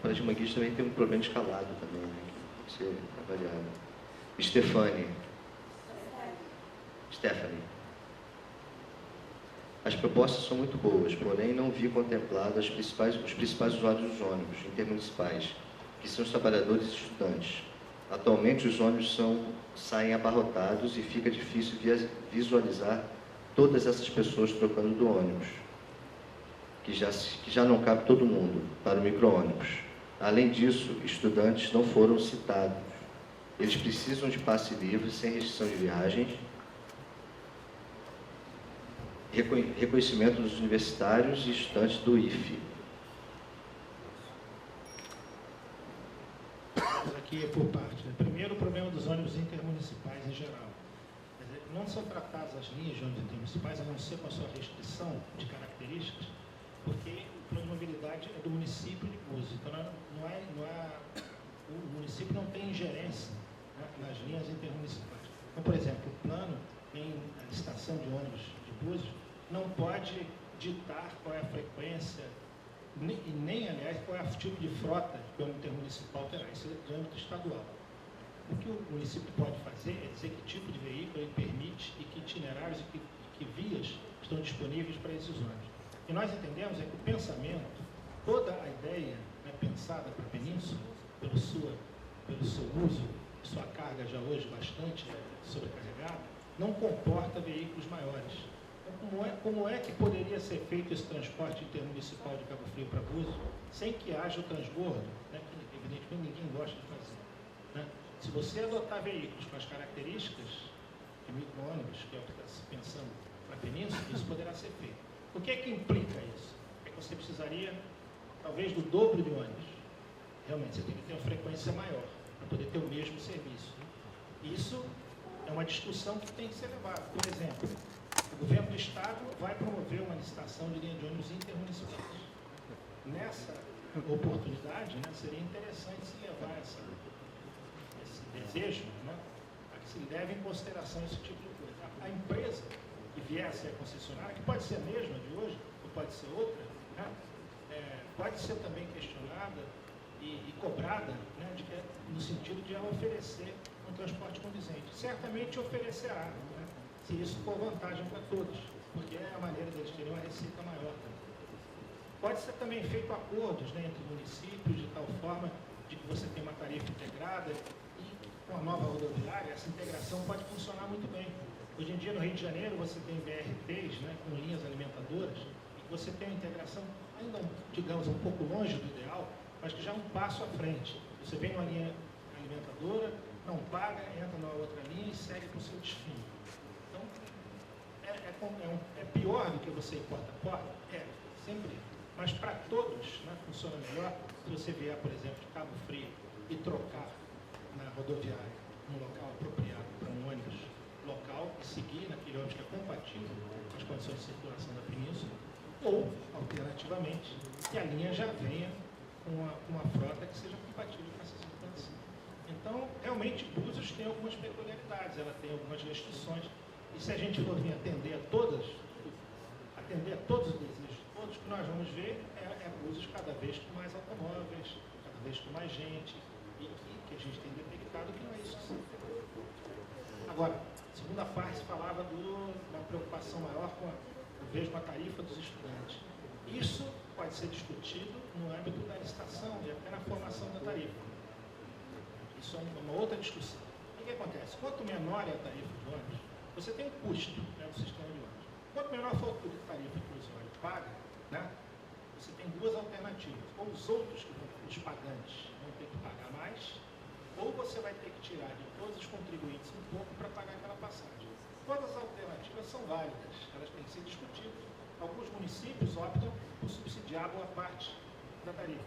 Paraty Manguinhos também tem um problema escalado também, né, que tem que ser avaliado. Stephanie. As propostas são muito boas, porém não vi contempladas os principais usuários dos ônibus intermunicipais, que são os trabalhadores e estudantes. Atualmente os ônibus saem abarrotados e fica difícil visualizar todas essas pessoas trocando do ônibus, que já não cabe todo mundo para o micro-ônibus. Além disso, estudantes não foram citados. Eles precisam de passe livre, sem restrição de viagens, reconhecimento dos universitários e estudantes do IFE. Aqui é por parte. Primeiro, o problema dos ônibus intermunicipais em geral. Quer dizer, não são tratadas as linhas de ônibus intermunicipais, a não ser com a sua restrição de características, porque o plano de mobilidade é do município de Búzios. Então, o município não tem ingerência, né, nas linhas intermunicipais. Então, por exemplo, o plano em a estação de ônibus de Búzios não pode ditar qual é a frequência, nem aliás, qual é o tipo de frota que o ônibus intermunicipal terá. Isso é do âmbito estadual. O que o município pode fazer é dizer que tipo de veículo ele permite e que itinerários e que vias estão disponíveis para esses ônibus. E nós entendemos é que o pensamento, toda a ideia, né, pensada para a península, pelo seu uso, sua carga já hoje bastante sobrecarregada, não comporta veículos maiores. Então, como é que poderia ser feito esse transporte intermunicipal de Cabo Frio para Búzios sem que haja o transbordo, né, que evidentemente ninguém gosta de fazer, né? Se você adotar veículos com as características de micro-ônibus, que é o que está se pensando para a península, isso poderá ser feito. O que é que implica isso? É que você precisaria, talvez, do dobro de ônibus. Realmente, você tem que ter uma frequência maior para poder ter o mesmo serviço, né? Isso é uma discussão que tem que ser levada. Por exemplo, o governo do Estado vai promover uma licitação de linha de ônibus intermunicipais. Nessa oportunidade, né, seria interessante se levar esse desejo, né, a que se leve em consideração esse tipo de coisa. A empresa que vier a ser a concessionária, que pode ser a mesma de hoje, ou pode ser outra, né, pode ser também questionada e cobrada, né, no sentido de ela oferecer um transporte condizente. Certamente oferecerá, né, se isso for vantagem para todos, porque é a maneira deles terem uma receita maior também. Pode ser também feito acordos, né, entre municípios, de tal forma de que você tem uma tarifa integrada e com a nova rodoviária, essa integração pode funcionar muito bem. Hoje em dia, no Rio de Janeiro, você tem BRTs, né, com linhas alimentadoras, e você tem uma integração, ainda, digamos, um pouco longe do ideal, mas que já é um passo à frente. Você vem numa linha alimentadora, não paga, entra numa outra linha e segue para o seu destino. Então, é pior do que você ir porta a porta? É, sempre. Mas para todos, né, funciona melhor se você vier, por exemplo, de Cabo Frio e trocar na rodoviária um local apropriado para um ônibus local e seguir naquele ônibus que é compatível com as condições de circulação da península, ou, alternativamente, que a linha já venha com uma frota que seja compatível com essa circulação. Então, realmente, Búzios tem algumas peculiaridades, ela tem algumas restrições, e se a gente for vir atender a todos os desejos de todos, o que nós vamos ver é Búzios cada vez com mais automóveis, cada vez com mais gente, e que a gente tem detectado que não é isso que se tem. Agora, a segunda parte falava da preocupação maior com a tarifa dos estudantes. Isso pode ser discutido no âmbito da licitação e até na formação da tarifa. Isso é uma outra discussão. O que acontece? Quanto menor é a tarifa de ônibus, você tem um custo, né, do sistema de ônibus. Quanto menor for a tarifa que o usuário paga, né, você tem duas alternativas. Ou os outros, os pagantes, vão ter que pagar mais, ou você vai ter que tirar de todos os contribuintes um pouco para pagar aquela passagem. Todas as alternativas são válidas, elas têm que ser discutidas. Alguns municípios optam por subsidiar boa parte da tarifa.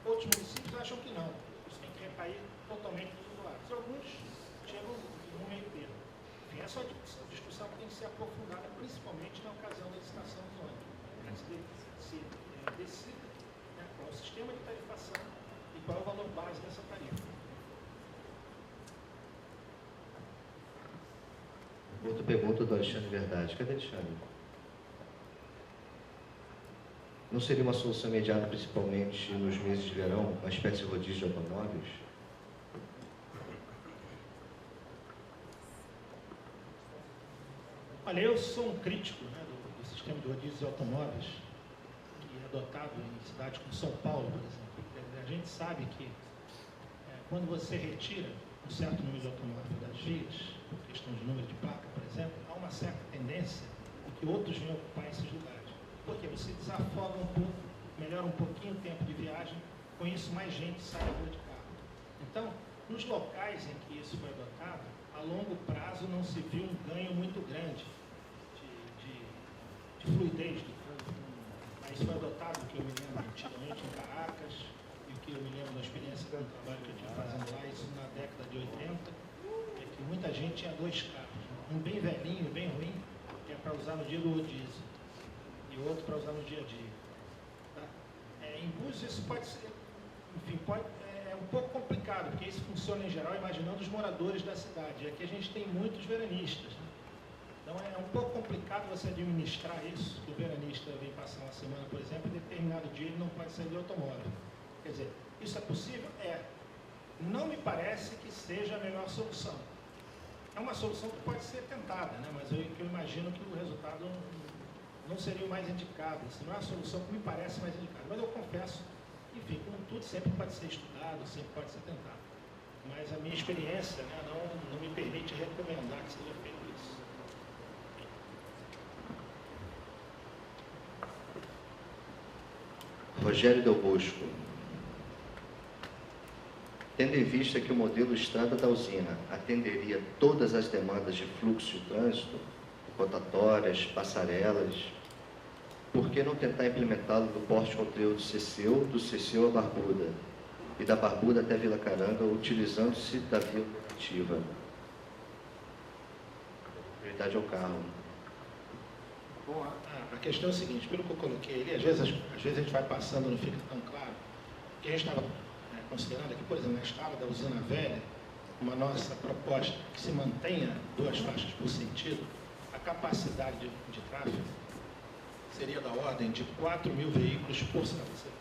Outros municípios acham que não. Isso tem que recair totalmente nos usuários. Alguns chegam no meio termo. Enfim, essa é uma discussão que tem que ser aprofundada, principalmente na ocasião da licitação dos ônibus. Se decida, né, qual é o sistema de tarifação e qual é o valor base dessa tarifa. Outra pergunta do Alexandre Verdade. Cadê Alexandre? Não seria uma solução imediata, principalmente nos meses de verão, uma espécie de rodízio de automóveis? Olha, eu sou um crítico, né, do sistema de rodízio de automóveis, que é adotado em cidades como São Paulo, por exemplo. A gente sabe que quando você retira um certo número de automóveis das vias, por questão de número de placa, por exemplo, há uma certa tendência de que outros venham ocupar esses lugares. Porque você desafoga um pouco, melhora um pouquinho o tempo de viagem, com isso mais gente sai da rua de carro. Então, nos locais em que isso foi adotado, a longo prazo não se viu um ganho muito grande de fluidez do trânsito. Mas foi adotado, o que eu me lembro antigamente, em Caracas, e o que eu me lembro da experiência do trabalho que eu tive fazendo lá, isso na década de 80, é que muita gente tinha 2 carros, um bem velhinho, bem ruim, que é para usar no dia do rodízio, e outro para usar no dia a dia. Tá? Em Búzios isso pode ser, enfim, é um pouco complicado, porque isso funciona em geral imaginando os moradores da cidade. E aqui a gente tem muitos veranistas, né? Então é um pouco complicado você administrar isso, que o veranista vem passar uma semana, por exemplo, e determinado dia ele não pode sair de automóvel. Quer dizer, isso é possível? É. Não me parece que seja a melhor solução. É uma solução que pode ser tentada, né? Mas eu imagino que o resultado não seria o mais indicado. Isso não é a solução que me parece mais indicada. Mas eu confesso, enfim, como tudo sempre pode ser estudado, sempre pode ser tentado. Mas a minha experiência, né, não me permite recomendar que seja feito isso. Rogério Del Bosco. Tendo em vista que o modelo Estrada da Usina atenderia todas as demandas de fluxo de trânsito, rotatórias, passarelas, por que não tentar implementá-lo no porte conteúdo do Ceceu à Barbuda, e da Barbuda até Vila Caranga, utilizando-se da via alternativa? Prioridade ao carro. Bom, a questão é o seguinte, pelo que eu coloquei ali, às vezes a gente vai passando, não fica tão claro, que a gente estava considerando aqui, por exemplo, na estrada da Usina Velha, uma nossa proposta que se mantenha 2 faixas por sentido, a capacidade de tráfego seria da ordem de 4.000 veículos por sentido.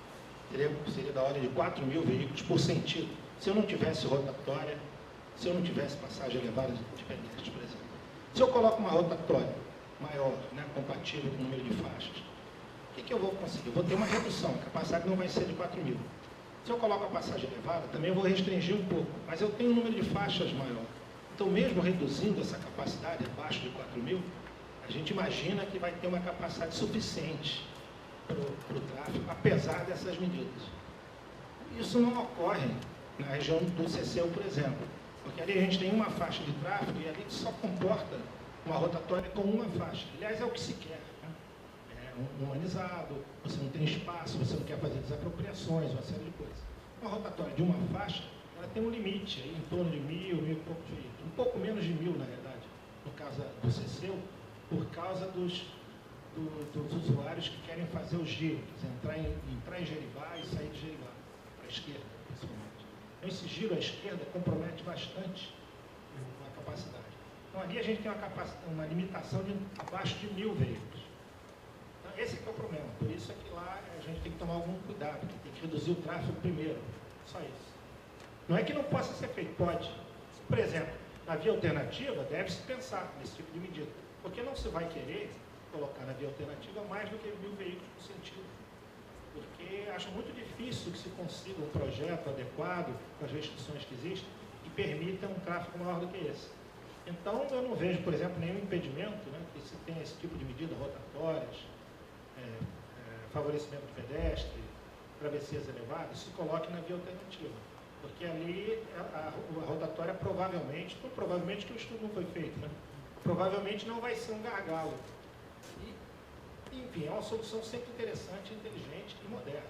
Seria da ordem de 4.000 veículos por sentido. Se eu não tivesse rotatória, se eu não tivesse passagem elevada de pedestres, por exemplo. Se eu coloco uma rotatória maior, né, compatível com o número de faixas, o que eu vou conseguir? Eu vou ter uma redução, a capacidade não vai ser de 4.000. Se eu coloco a passagem elevada, também eu vou restringir um pouco, mas eu tenho um número de faixas maior. Então, mesmo reduzindo essa capacidade abaixo de 4.000, a gente imagina que vai ter uma capacidade suficiente para o tráfego, apesar dessas medidas. Isso não ocorre na região do Ceceu, por exemplo, porque ali a gente tem uma faixa de tráfego e ali só comporta uma rotatória com uma faixa. Aliás, é o que se quer, né? É humanizado, você não tem espaço, você não quer fazer desapropriações, uma série de coisas. Uma rotatória de uma faixa, ela tem um limite, aí, em torno de 1.000 e poucos veículos. Um pouco menos de 1.000, na verdade, no caso do Ceceu, por causa dos usuários que querem fazer o giro, entrar em Jeribá e sair de Jeribá, para a esquerda, principalmente. Então, esse giro à esquerda compromete bastante a capacidade. Então, ali a gente tem uma limitação de abaixo de 1.000 veículos. Então, esse é o problema. Por isso é que lá a gente tem que tomar algum cuidado, porque tem que reduzir o tráfego primeiro. Só isso. Não é que não possa ser feito, pode. Por exemplo, na via alternativa, deve-se pensar nesse tipo de medida. Porque não se vai querer colocar na via alternativa mais do que 1.000 veículos por sentido. Porque acho muito difícil que se consiga um projeto adequado com as restrições que existem que permita um tráfego maior do que esse. Então, eu não vejo, por exemplo, nenhum impedimento, né, que se tenha esse tipo de medida, rotatórias, favorecimento de pedestre, travessias elevadas, se coloque na via alternativa. Porque ali a rotatória provavelmente que o estudo não foi feito, né? Provavelmente não vai ser um gargalo. E, enfim, é uma solução sempre interessante, inteligente e moderna.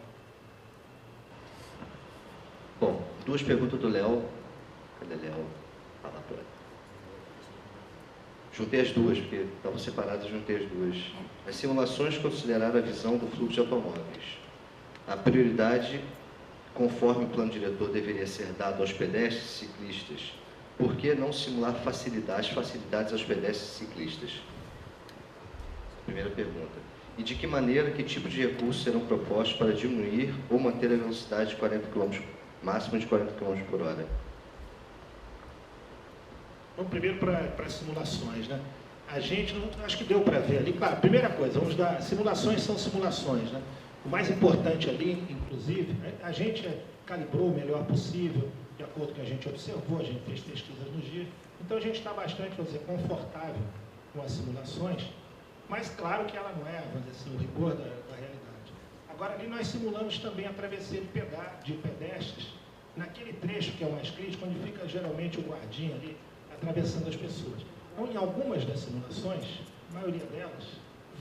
Bom, 2 perguntas do Léo. Cadê Léo? Fala para. Juntei as 2, porque estavam separadas, juntei as 2. As simulações consideraram a visão do fluxo de automóveis. A prioridade, conforme o plano diretor, deveria ser dado aos pedestres e ciclistas. Por que não simular facilidades aos pedestres e ciclistas? Primeira pergunta. E de que maneira, que tipo de recursos serão propostos para diminuir ou manter a velocidade de 40 km, máxima de 40 km por hora? Vamos primeiro para as simulações, né? A gente, acho que deu para ver ali, claro, primeira coisa, vamos dar, simulações são simulações, né? O mais importante ali, inclusive, a gente calibrou o melhor possível, de acordo com o que a gente observou, a gente fez pesquisas no dia, então a gente está bastante, vamos dizer, confortável com as simulações, mas claro que ela não é, vamos dizer assim, o rigor da realidade. Agora, ali nós simulamos também a travessia de pedestres, naquele trecho que é o mais crítico, onde fica geralmente o guardinha ali, atravessando as pessoas. Então, em algumas das simulações, a maioria delas,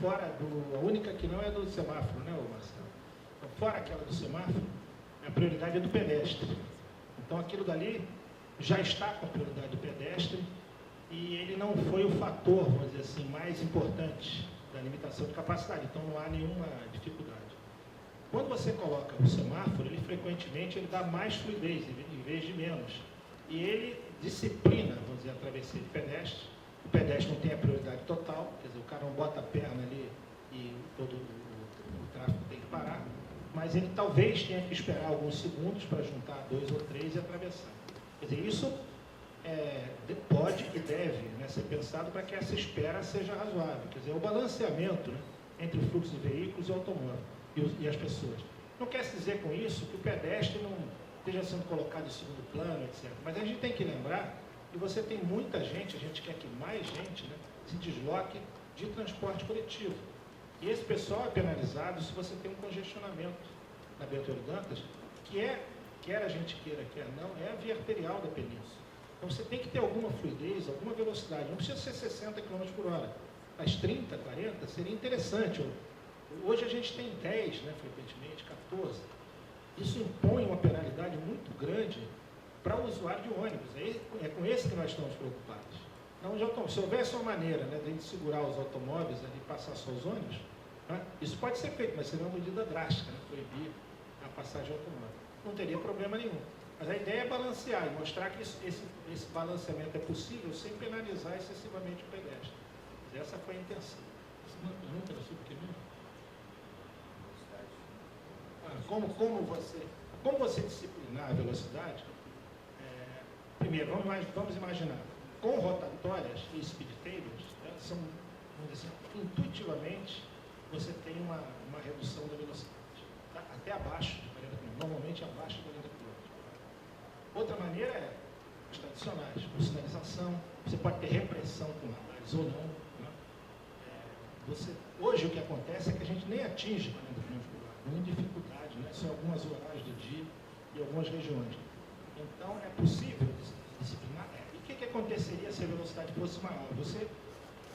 fora do... A única que não é do semáforo, né, Marcelo? Então, fora aquela do semáforo, a prioridade é do pedestre. Então, aquilo dali já está com a prioridade do pedestre e ele não foi o fator, vamos dizer assim, mais importante da limitação de capacidade. Então, não há nenhuma dificuldade. Quando você coloca o semáforo, ele frequentemente ele dá mais fluidez em vez de menos. E ele disciplina, vamos dizer, a travessia de pedestre. O pedestre não tem a prioridade total, quer dizer, o cara não bota a perna ali e todo o tráfego tem que parar, mas ele talvez tenha que esperar alguns segundos para juntar 2 ou 3 e atravessar. Quer dizer, isso pode e deve, né, ser pensado para que essa espera seja razoável. Quer dizer, o balanceamento, né, entre o fluxo de veículos e o automóvel e as pessoas. Não quer dizer com isso que o pedestre não esteja sendo colocado em segundo plano, etc. Mas a gente tem que lembrar que você tem muita gente, a gente quer que mais gente, né, se desloque de transporte coletivo. E esse pessoal é penalizado se você tem um congestionamento na Bento Dantas, que quer a gente queira, quer não, é a via arterial da península. Então você tem que ter alguma fluidez, alguma velocidade. Não precisa ser 60 km por hora. Mas 30, 40 seria interessante. Hoje a gente tem 10, né, frequentemente, 14. Isso impõe uma penalidade muito grande para o usuário de ônibus. É com esse que nós estamos preocupados. Então, se houvesse uma maneira, né, de segurar os automóveis ali e passar só os ônibus, né, isso pode ser feito, mas seria uma medida drástica, né, proibir a passagem automóvel. Não teria problema nenhum. Mas a ideia é balancear e mostrar que esse balanceamento é possível sem penalizar excessivamente o pedestre. Mas essa foi a intenção. Essa pergunta era sobre o que mesmo? Como você disciplinar a velocidade? Primeiro, vamos imaginar, com rotatórias e speed tables, elas são, vamos dizer assim, intuitivamente, você tem uma redução da velocidade, tá? Até abaixo de 40 km, normalmente abaixo de 40 km. Outra maneira é os tradicionais, com sinalização, você pode ter repressão com radares ou não. Né? Hoje o que acontece é que a gente nem atinge 40 km por hora, com dificuldade, né? São algumas horários do dia e algumas regiões. Então, é possível disciplinar. E o que aconteceria se a velocidade fosse maior?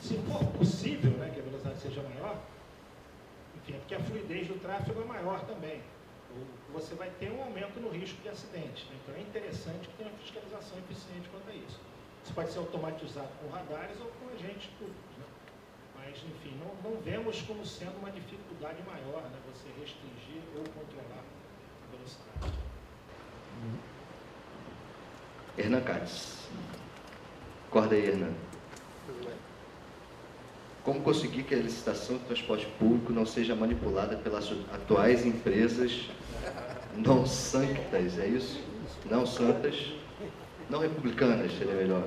Se for possível, né, que a velocidade seja maior, enfim, é porque a fluidez do tráfego é maior também. Você vai ter um aumento no risco de acidente. Então, é interessante que tenha uma fiscalização eficiente quanto a isso. Isso pode ser automatizado com radares ou com agentes públicos. Né? Mas, enfim, não vemos como sendo uma dificuldade maior, né, você restringir ou controlar a velocidade. Hernan Katz. Acorda aí, Hernan. Como conseguir que a licitação de transporte público não seja manipulada pelas atuais empresas não santas, é isso? Não santas, não republicanas, seria melhor,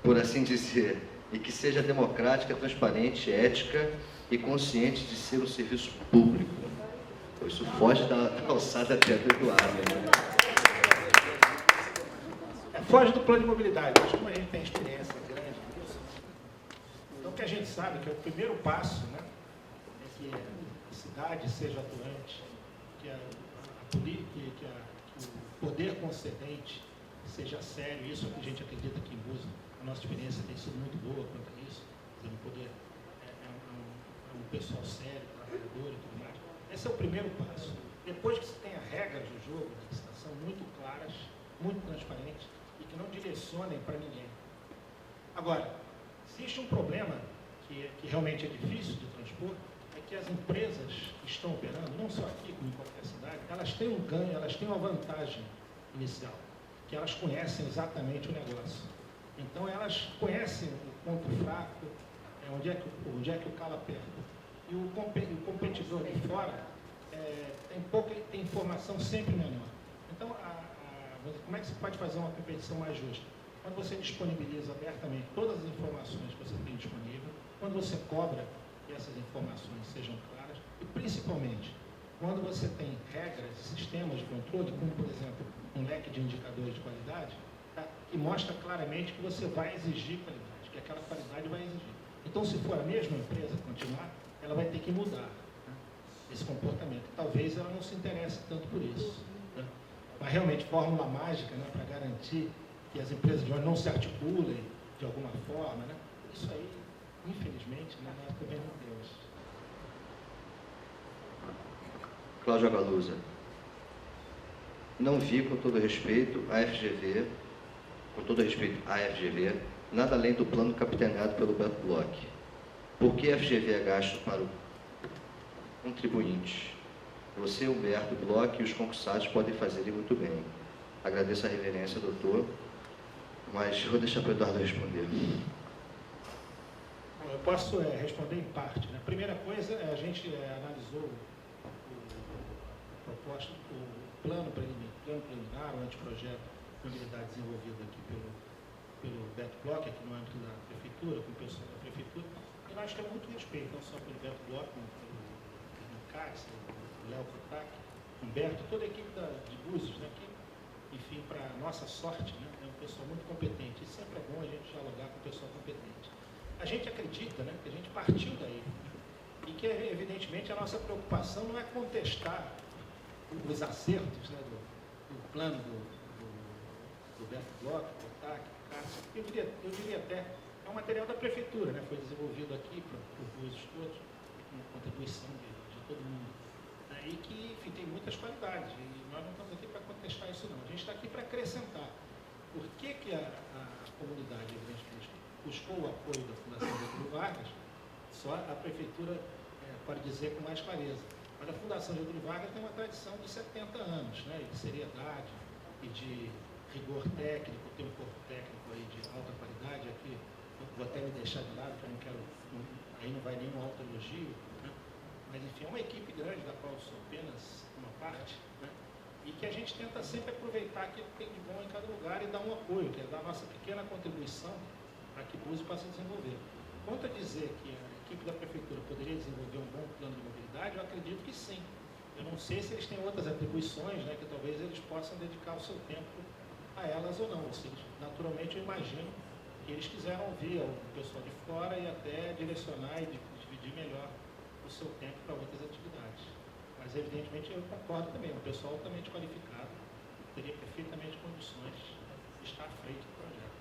por assim dizer, e que seja democrática, transparente, ética e consciente de ser um serviço público. Isso foge da alçada até do Eduardo, né? Foge do plano de mobilidade, mas como a gente tem experiência grande nisso, então o que a gente sabe que é o primeiro passo, né, é que a cidade seja atuante, que o poder concedente seja sério, isso a gente acredita que em Búzios, a nossa experiência tem sido muito boa quanto a isso, o poder é um pessoal sério, trabalhador e tudo mais. Esse é o primeiro passo. Depois que se tenha regras do jogo, da licitação muito claras, muito transparentes, e que não direcionem para ninguém. Agora, existe um problema que realmente é difícil de transpor, é que as empresas que estão operando, não só aqui como em qualquer cidade, elas têm um ganho, elas têm uma vantagem inicial, que elas conhecem exatamente o negócio. Então elas conhecem o ponto fraco, onde é que o calo aperta. E o competidor de fora tem informação sempre menor. Então, como é que se pode fazer uma competição mais justa? Quando você disponibiliza abertamente todas as informações que você tem disponível, quando você cobra que essas informações sejam claras, e principalmente quando você tem regras, sistemas de controle, como por exemplo um leque de indicadores de qualidade, tá, que mostra claramente que você vai exigir qualidade, que aquela qualidade vai exigir. Então, se for a mesma empresa continuar, ela vai ter que mudar, né, esse comportamento. Talvez ela não se interesse tanto por isso, né? Mas realmente, fórmula mágica, né, para garantir que as empresas de ônibus não se articulem de alguma forma, né? Isso aí, infelizmente, na nossa também não temos. Cláudio Agalusa. Não vi, com todo respeito, a FGV, nada além do plano capitaneado pelo Beto Bloch. Por que a FGV é gasto para o contribuinte? Você, Humberto, Bloch e os concursados podem fazer muito bem. Agradeço a reverência, doutor, mas vou deixar para o Eduardo responder. Bom, eu posso responder em parte, né? A primeira coisa, a gente analisou o plano preliminar, o anteprojeto de mobilidade desenvolvido aqui pelo Beto Bloch, aqui no âmbito da prefeitura, com o pessoal da prefeitura, e nós temos muito respeito, não só pelo Beto Bloch, como pelo Cássio, o Léo Kotak, Humberto, toda a equipe de Búzios, né, que, enfim, para nossa sorte, né, é um pessoal muito competente, e sempre é bom a gente dialogar com o pessoal competente. A gente acredita, né, que a gente partiu daí, e que, evidentemente, a nossa preocupação não é contestar os acertos, né, do plano do Beto Bloch, do Kotak, do Cássio. Eu diria até, é um material da prefeitura, né, foi desenvolvido aqui por Búzios todos, com contribuição de todo mundo. E que, enfim, tem muitas qualidades, e nós não estamos aqui para contestar isso não, a gente está aqui para acrescentar. Por que a comunidade, evidentemente, buscou o apoio da Fundação Getúlio Vargas, só a prefeitura pode dizer com mais clareza. Mas a Fundação Getúlio Vargas tem uma tradição de 70 anos, né, de seriedade e de rigor técnico, tem um corpo técnico aí de alta qualidade, aqui vou até me deixar de lado, porque eu não quero, aí não vai nenhum autoelogio, né? Mas enfim, é uma equipe grande, da qual eu sou apenas uma parte, né? E que a gente tenta sempre aproveitar aquilo que tem de bom em cada lugar e dar um apoio, que é dar a nossa pequena contribuição para que Búzios possa desenvolver. Quanto a dizer que a equipe da prefeitura poderia desenvolver um bom plano de mobilidade, eu acredito que sim. Eu não sei se eles têm outras atribuições, né, que talvez eles possam dedicar o seu tempo a elas ou não. Ou seja, naturalmente, eu imagino que eles quiseram ouvir o pessoal de fora e até direcionar e dividir melhor o seu tempo para outras atividades. Mas, evidentemente, eu concordo também, um pessoal altamente qualificado teria perfeitamente condições de estar à frente do projeto.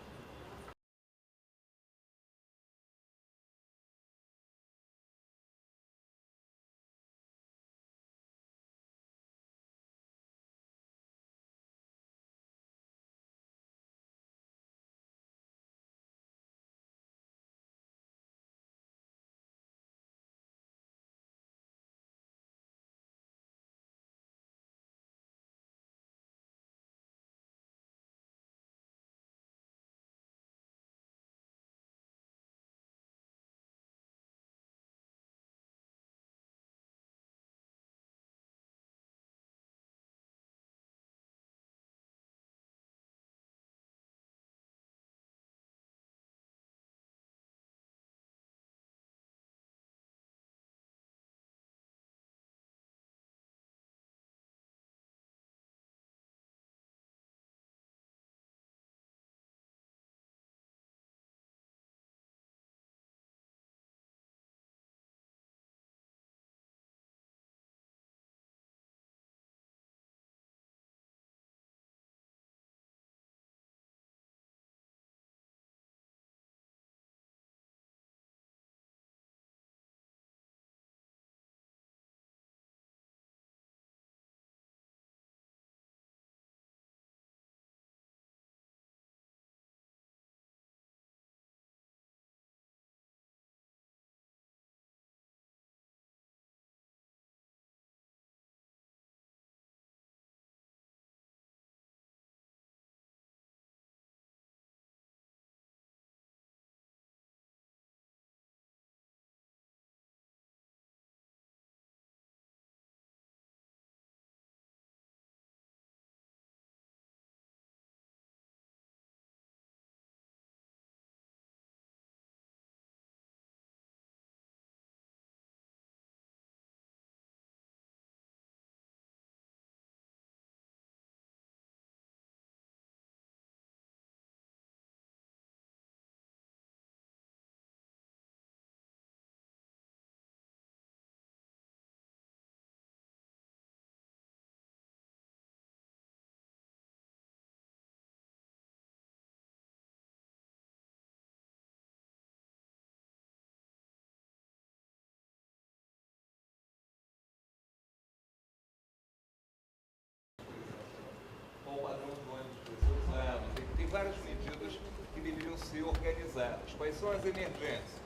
priorizadas? Quais são as emergências?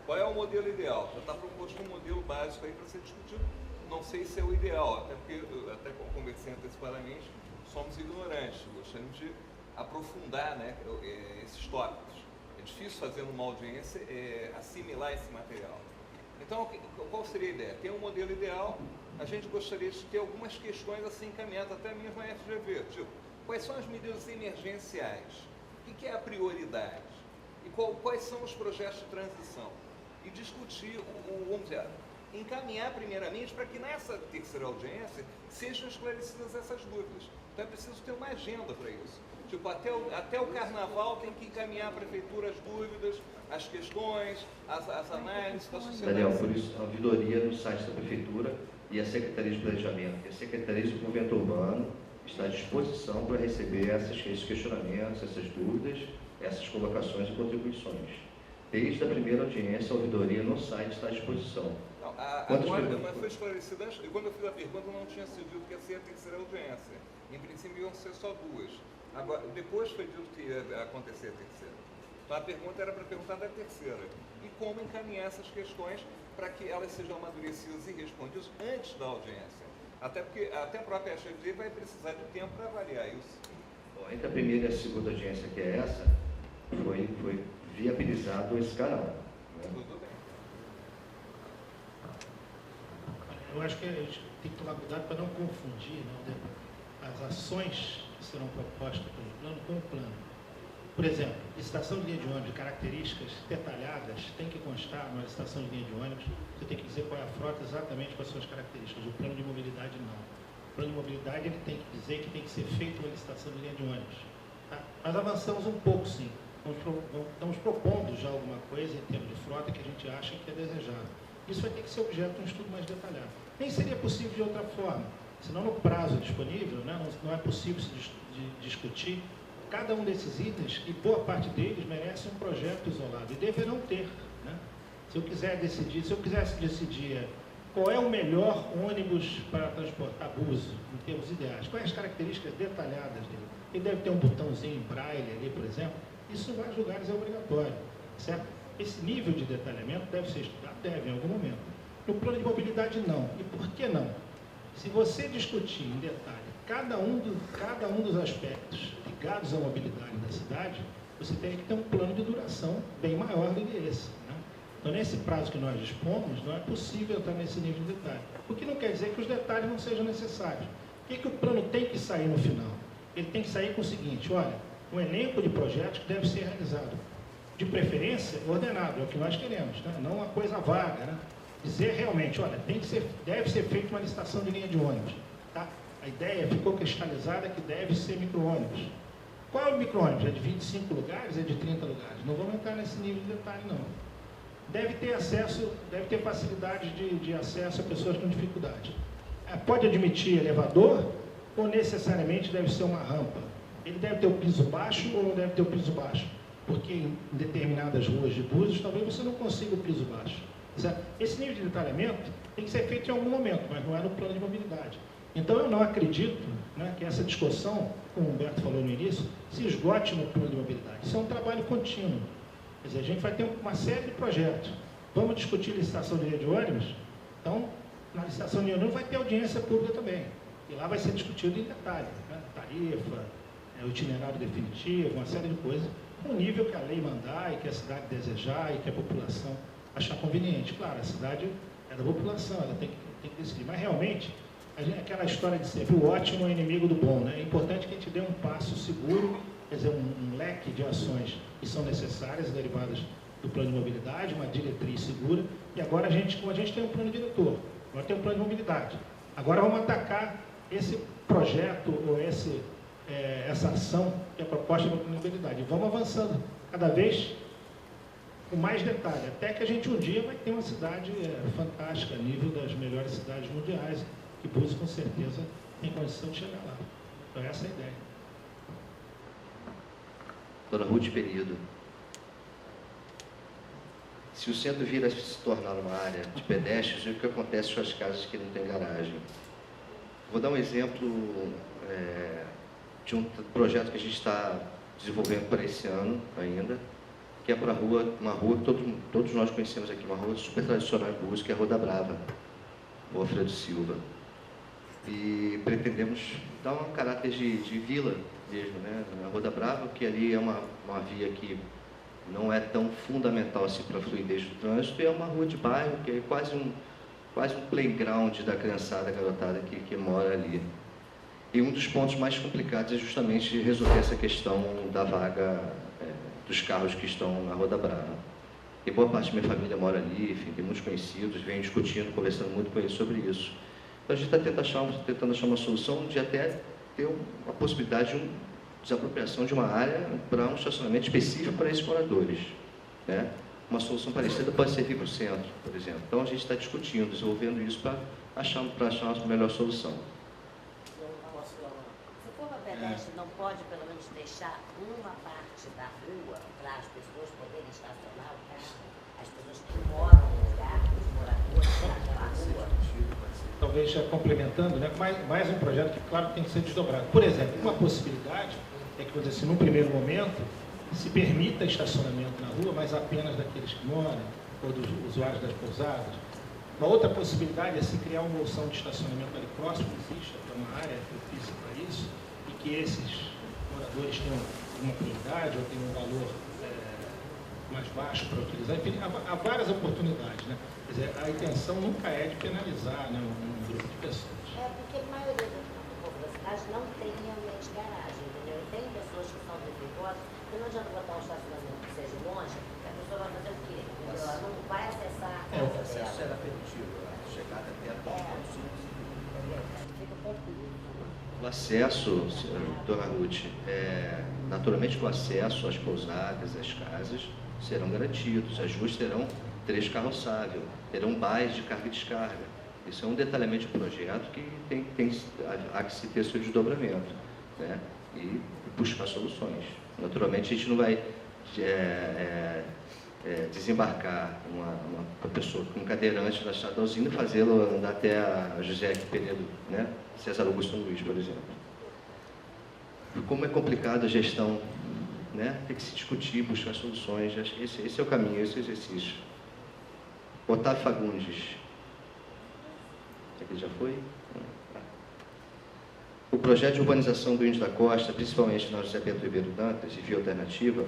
Qual é o modelo ideal? Já está proposto um modelo básico aí para ser discutido. Não sei se é o ideal, até porque, até como conversei antecipadamente, somos ignorantes, gostaríamos de aprofundar, né, esses tópicos. É difícil fazer numa audiência assimilar esse material. Então, qual seria a ideia? Tem um modelo ideal, a gente gostaria de ter algumas questões assim encaminhadas, até mesmo a FGV, tipo, quais são as medidas emergenciais? O que é a prioridade? E quais são os projetos de transição? E discutir, vamos dizer, encaminhar primeiramente para que nessa terceira audiência sejam esclarecidas essas dúvidas. Então é preciso ter uma agenda para isso. Tipo, até o carnaval tem que encaminhar à prefeitura as dúvidas, as questões, as análises da sociedade. Daniel, por isso, a ouvidoria no site da prefeitura e a Secretaria de Planejamento e a Secretaria de Desenvolvimento Urbano está à disposição para receber esses questionamentos, essas dúvidas, essas colocações e contribuições. Desde a primeira audiência, a ouvidoria no site está à disposição. Não, agora, mas foi esclarecido antes, quando eu fiz a pergunta, não tinha sido dito que ia ser a terceira audiência. Em princípio, iam ser só duas. Agora, depois foi dito que ia acontecer a terceira. Então, a pergunta era para perguntar da terceira. E como encaminhar essas questões para que elas sejam amadurecidas e respondidas antes da audiência. Até porque até a própria FGV vai precisar de tempo para avaliar isso. Bom, entre a primeira e a segunda audiência, que é essa, foi viabilizado esse canal. Né? Tudo bem. Eu acho que a gente tem que tomar cuidado para não confundir, né, as ações que serão propostas pelo plano com o plano. Por exemplo, licitação de linha de ônibus, características detalhadas, tem que constar numa licitação de linha de ônibus, você tem que dizer qual é a frota exatamente com as suas características. O plano de mobilidade não. O plano de mobilidade ele tem que dizer que tem que ser feita uma licitação de linha de ônibus. Tá? Mas avançamos um pouco, sim. Estamos propondo já alguma coisa em termos de frota que a gente acha que é desejável. Isso vai ter que ser objeto de um estudo mais detalhado. Nem seria possível de outra forma, senão no prazo disponível, né, não é possível se discutir cada um desses itens, e boa parte deles merece um projeto isolado, e deverão ter. Né? Se eu quisesse decidir qual é o melhor ônibus para transportar Búzios, em termos ideais, quais as características detalhadas dele, ele deve ter um botãozinho em braille ali, por exemplo, isso em vários lugares é obrigatório, certo? Esse nível de detalhamento deve ser estudado, deve, em algum momento. No plano de mobilidade, não. E por que não? Se você discutir em detalhe cada um dos aspectos ligados à mobilidade da cidade, você tem que ter um plano de duração bem maior do que esse. Né? Então, nesse prazo que nós dispomos, não é possível entrar nesse nível de detalhe. O que não quer dizer que os detalhes não sejam necessários. O que o plano tem que sair no final? Ele tem que sair com o seguinte, olha, um elenco de projetos que deve ser realizado. De preferência, ordenado, é o que nós queremos, né? Não uma coisa vaga. Né? Dizer realmente, olha, deve ser feita uma licitação de linha de ônibus. Tá? A ideia ficou cristalizada que deve ser micro-ônibus. Qual é o micro-ônibus? É de 25 lugares? É de 30 lugares? Não vamos entrar nesse nível de detalhe, não. Deve ter facilidade de acesso a pessoas com dificuldade. Pode admitir elevador ou necessariamente deve ser uma rampa? Ele deve ter o piso baixo ou não deve ter o piso baixo? Porque em determinadas ruas de Búzios, talvez você não consiga o piso baixo. Certo? Esse nível de detalhamento tem que ser feito em algum momento, mas não é no plano de mobilidade. Então, eu não acredito, né, que essa discussão, como o Humberto falou no início, se esgote no plano de mobilidade. Isso é um trabalho contínuo. Quer dizer, a gente vai ter uma série de projetos. Vamos discutir licitação de linha de ônibus? Então, na licitação de linha de ônibus vai ter audiência pública também. E lá vai ser discutido em detalhe, né? Tarifa, o itinerário definitivo, uma série de coisas, no nível que a lei mandar e que a cidade desejar e que a população achar conveniente. Claro, a cidade é da população, ela tem que decidir. Mas, realmente, aquela história de sempre, o ótimo é inimigo do bom. Né? É importante que a gente dê um passo seguro, quer dizer, um leque de ações que são necessárias, derivadas do plano de mobilidade, uma diretriz segura. E agora, como a gente tem um plano diretor, agora tem um plano de mobilidade. Agora vamos atacar esse projeto ou essa ação que é proposta pela plano de mobilidade. E vamos avançando cada vez com mais detalhe, até que a gente um dia vai ter uma cidade fantástica, a nível das melhores cidades mundiais, que Búzios com certeza tem condição de chegar lá. Então essa é a ideia. Dona Ruth Penido, se o centro vir a se tornar uma área de pedestres, o que acontece com as casas que não têm garagem? Vou dar um exemplo de um projeto que a gente está desenvolvendo para esse ano ainda, que é para uma rua que todos nós conhecemos aqui, uma rua super tradicional em Búzios, que é a Rua da Brava, Rua Alfredo Silva. E pretendemos dar um caráter de vila mesmo, né? A Rua da Brava, que ali é uma via que não é tão fundamental assim para a fluidez do trânsito, e é uma rua de bairro, que é quase um playground da criançada, garotada que mora ali. E um dos pontos mais complicados é justamente resolver essa questão da vaga dos carros que estão na Rua da Brava. E boa parte da minha família mora ali, enfim, tem muitos conhecidos, vem discutindo, conversando muito com eles sobre isso. Então a gente está tentando achar uma solução de até ter a possibilidade de desapropriação de uma área para um estacionamento específico para esses moradores, né? Uma solução parecida pode servir para o centro, por exemplo. Então a gente está discutindo, desenvolvendo isso para achar uma melhor solução. Se for uma pedestre, não pode pelo menos deixar uma parte da rua para as pessoas poderem estacionar o carro? As pessoas que moram no lugar, os moradores daquela rua? Talvez já complementando, né? Mais um projeto que, claro, tem que ser desdobrado. Por exemplo, uma possibilidade é que, vou dizer assim, num primeiro momento, se permita estacionamento na rua, mas apenas daqueles que moram, ou dos usuários das pousadas. Uma outra possibilidade é se criar uma moção de estacionamento ali próximo, existe até uma área propícia para isso, e que esses moradores tenham uma prioridade ou tenham um valor mais baixo para utilizar. Enfim, há várias oportunidades, né? Quer dizer, a intenção nunca é de penalizar, né, um grupo de pessoas. Porque a maioria do povo da cidade não tem realmente garagem, entendeu? E tem pessoas que são defeituosas, que não adianta botar um estacionamento que seja longe, que a pessoa vai fazer o quê? Entendeu? Ela não vai acessar a casa O acesso era permitido, a chegada até a Fica confuso. O acesso, dona Ruth, naturalmente o acesso às pousadas, às casas, serão garantidos. As ruas terão trecho carroçável, terão bairros de carga e descarga. Isso é um detalhamento de projeto que há que se ter seu desdobramento, né? E buscar soluções. Naturalmente, a gente não vai desembarcar uma pessoa com um cadeirante da estrada da usina e fazê-lo andar até a José Penedo, né? César Augusto Luiz, por exemplo. Como é complicada a gestão, né? Tem que se discutir, buscar soluções. Acho que esse é o caminho, esse é o exercício. Otávio Fagundes. Aqui já foi? O projeto de urbanização do Índio da Costa, principalmente na José Bento Ribeiro Dantas e via alternativa,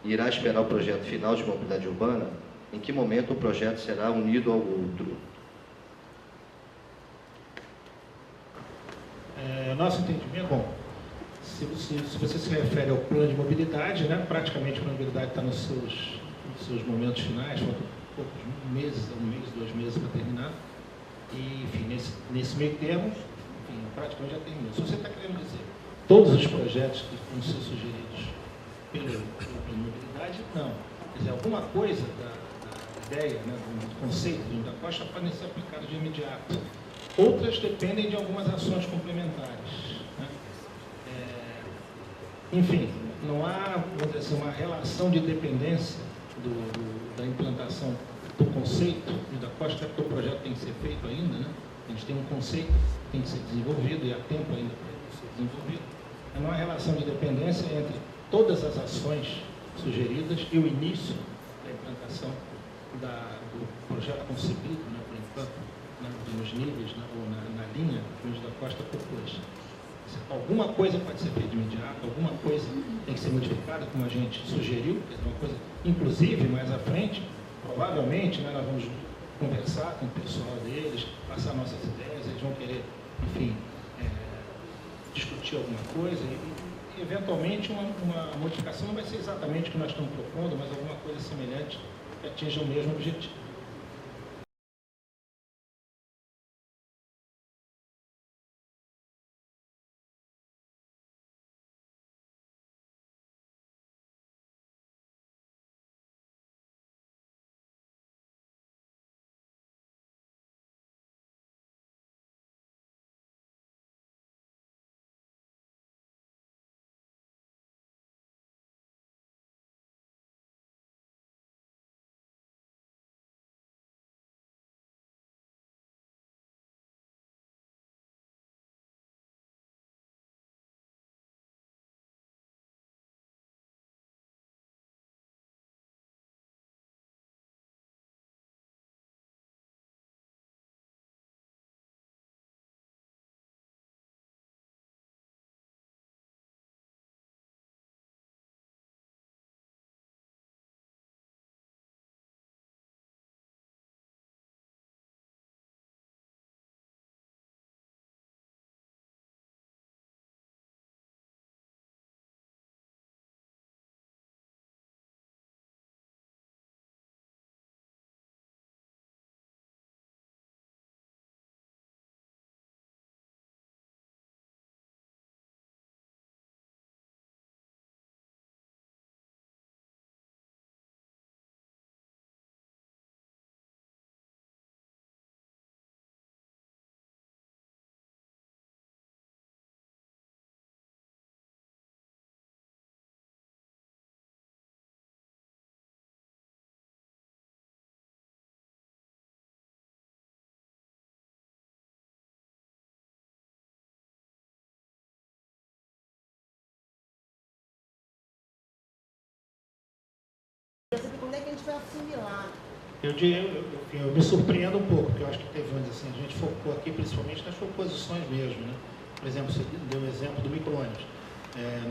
irá esperar o projeto final de mobilidade urbana? Em que momento o projeto será unido ao outro? Nosso entendimento, bom, se você se refere ao plano de mobilidade, né, praticamente a plano de mobilidade está nos seus momentos finais, faltam poucos meses, 1 mês, 2 meses para terminar, e, enfim, nesse meio termo, enfim, praticamente já terminou. Se você está querendo dizer, todos os projetos que vão ser sugeridos pelo plano de mobilidade, não. Quer dizer, alguma coisa da ideia, né, do conceito do Índio da Costa podem ser aplicadas de imediato. Outras dependem de algumas ações complementares, né? Enfim, não há, vamos dizer assim, uma relação de dependência da implantação do conceito da Costa, até porque o projeto tem que ser feito ainda, né? A gente tem um conceito que tem que ser desenvolvido e há tempo ainda para ele ser desenvolvido. Não há relação de dependência entre todas as ações sugeridas e o início da implantação do projeto concebido, né, por enquanto, nos níveis, né, ou na linha que o Índio da Costa propôs. Alguma coisa pode ser feita de imediato, alguma coisa tem que ser modificada, como a gente sugeriu, que é uma coisa, inclusive, mais à frente, provavelmente, né, nós vamos conversar com o pessoal deles, passar nossas ideias, eles vão querer, enfim, discutir alguma coisa e eventualmente, uma modificação não vai ser exatamente o que nós estamos propondo, mas alguma coisa semelhante que atinja o mesmo objetivo. Quando é que a gente vai assimilar? Eu me surpreendo um pouco, porque eu acho que teve, vamos dizer assim, a gente focou aqui principalmente nas proposições mesmo, né? Por exemplo, você deu o exemplo do micro-ônibus.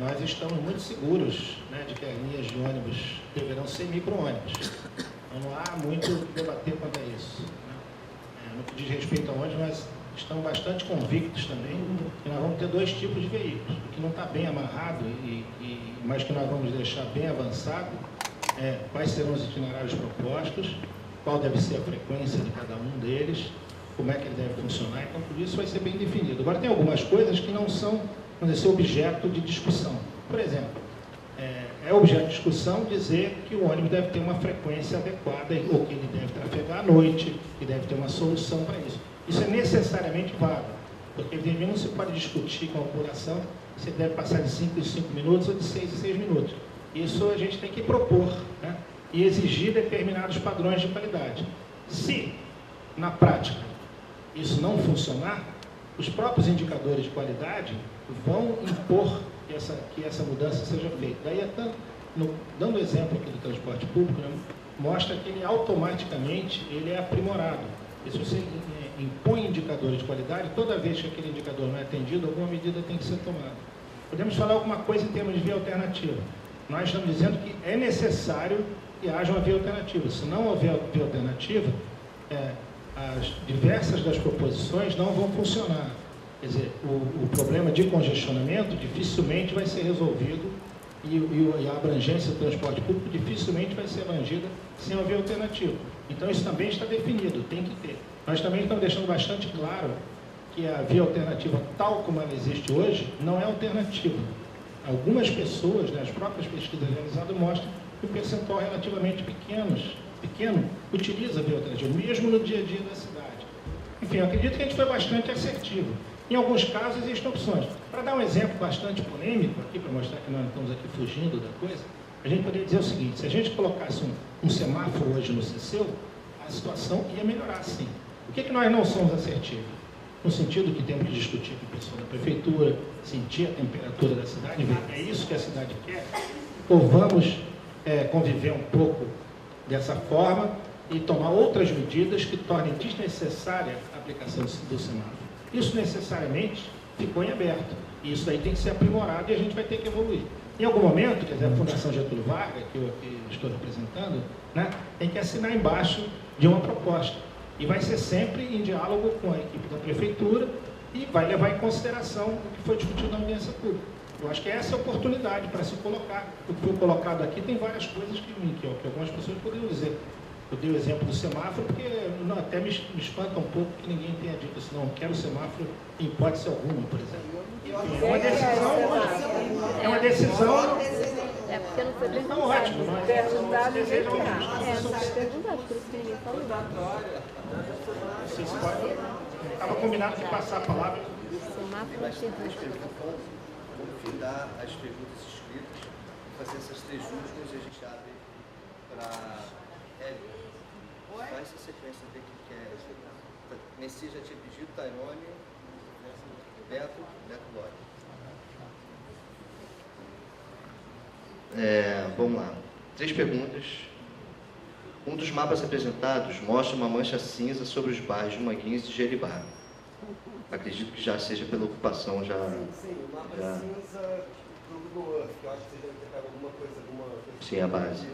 Nós estamos muito seguros, né, de que as linhas de ônibus deverão ser micro-ônibus. Então não há muito o que debater quanto a isso, né? No que diz respeito a ônibus, nós estamos bastante convictos também que nós vamos ter dois tipos de veículos. O que não está bem amarrado, mas que nós vamos deixar bem avançado, quais serão os itinerários propostos, qual deve ser a frequência de cada um deles, como é que ele deve funcionar. Então, tudo isso vai ser bem definido. Agora, tem algumas coisas que não são, vamos dizer, objeto de discussão. Por exemplo, é objeto de discussão dizer que o ônibus deve ter uma frequência adequada, ou que ele deve trafegar à noite, que deve ter uma solução para isso. Isso é necessariamente vago, porque evidentemente não se pode discutir com a população se ele deve passar de 5 em 5 minutos ou de 6 em 6 minutos. Isso a gente tem que propor, né? E exigir determinados padrões de qualidade. Se, na prática, isso não funcionar, os próprios indicadores de qualidade vão impor que essa mudança seja feita. Daí, dando o exemplo aqui do transporte público, né, mostra que ele automaticamente é aprimorado. E se você impõe indicadores de qualidade, toda vez que aquele indicador não é atendido, alguma medida tem que ser tomada. Podemos falar alguma coisa em termos de via alternativa. Nós estamos dizendo que é necessário que haja uma via alternativa. Se não houver via alternativa, as diversas das proposições não vão funcionar. Quer dizer, o problema de congestionamento dificilmente vai ser resolvido e a abrangência do transporte público dificilmente vai ser abrangida sem uma via alternativa. Então, isso também está definido, tem que ter. Nós também estamos deixando bastante claro que a via alternativa, tal como ela existe hoje, não é alternativa. Algumas pessoas, né, as próprias pesquisas realizadas mostram que o percentual relativamente pequeno utiliza a via alternativa, mesmo no dia a dia da cidade. Enfim, eu acredito que a gente foi bastante assertivo. Em alguns casos existem opções. Para dar um exemplo bastante polêmico aqui, para mostrar que nós não estamos aqui fugindo da coisa, a gente poderia dizer o seguinte: se a gente colocasse um semáforo hoje no CECEU, a situação ia melhorar sim. O que nós não somos assertivos? No sentido que temos que discutir com o pessoal da prefeitura, sentir a temperatura da cidade, ver é isso que a cidade quer, ou vamos conviver um pouco dessa forma e tomar outras medidas que tornem desnecessária a aplicação do semáforo. Isso necessariamente ficou em aberto. E isso aí tem que ser aprimorado e a gente vai ter que evoluir. Em algum momento, quer dizer, a Fundação Getúlio Vargas, que eu aqui estou representando, né, tem que assinar embaixo de uma proposta. E vai ser sempre em diálogo com a equipe da prefeitura e vai levar em consideração o que foi discutido na audiência pública. Eu acho que essa é a oportunidade para se colocar. O que foi colocado aqui tem várias coisas que algumas pessoas poderiam dizer. Eu dei o exemplo do semáforo, porque até me espanta um pouco que ninguém tenha dito assim, não, quero semáforo em hipótese alguma, por exemplo. É uma decisão. É porque não foi Então, ótimo. Nós perguntado e desejamos não foi perguntado, por isso que ninguém falou. Estava combinado de passar a palavra. Semáforo Vamos findar as perguntas escritas, fazer essas 3 últimas e a gente abre para Hélio. Faz essa sequência, ver o que é. Messi já tinha pedido, Tairone, Beto Lopes. Vamos lá. 3 perguntas. Um dos mapas apresentados mostra uma mancha cinza sobre os bairros de Manguinhos e Jeribá. Acredito que já seja pela ocupação já... Sim, o mapa cinza do Google Earth, que eu acho que você deve ter pego alguma coisa. Sim, a base.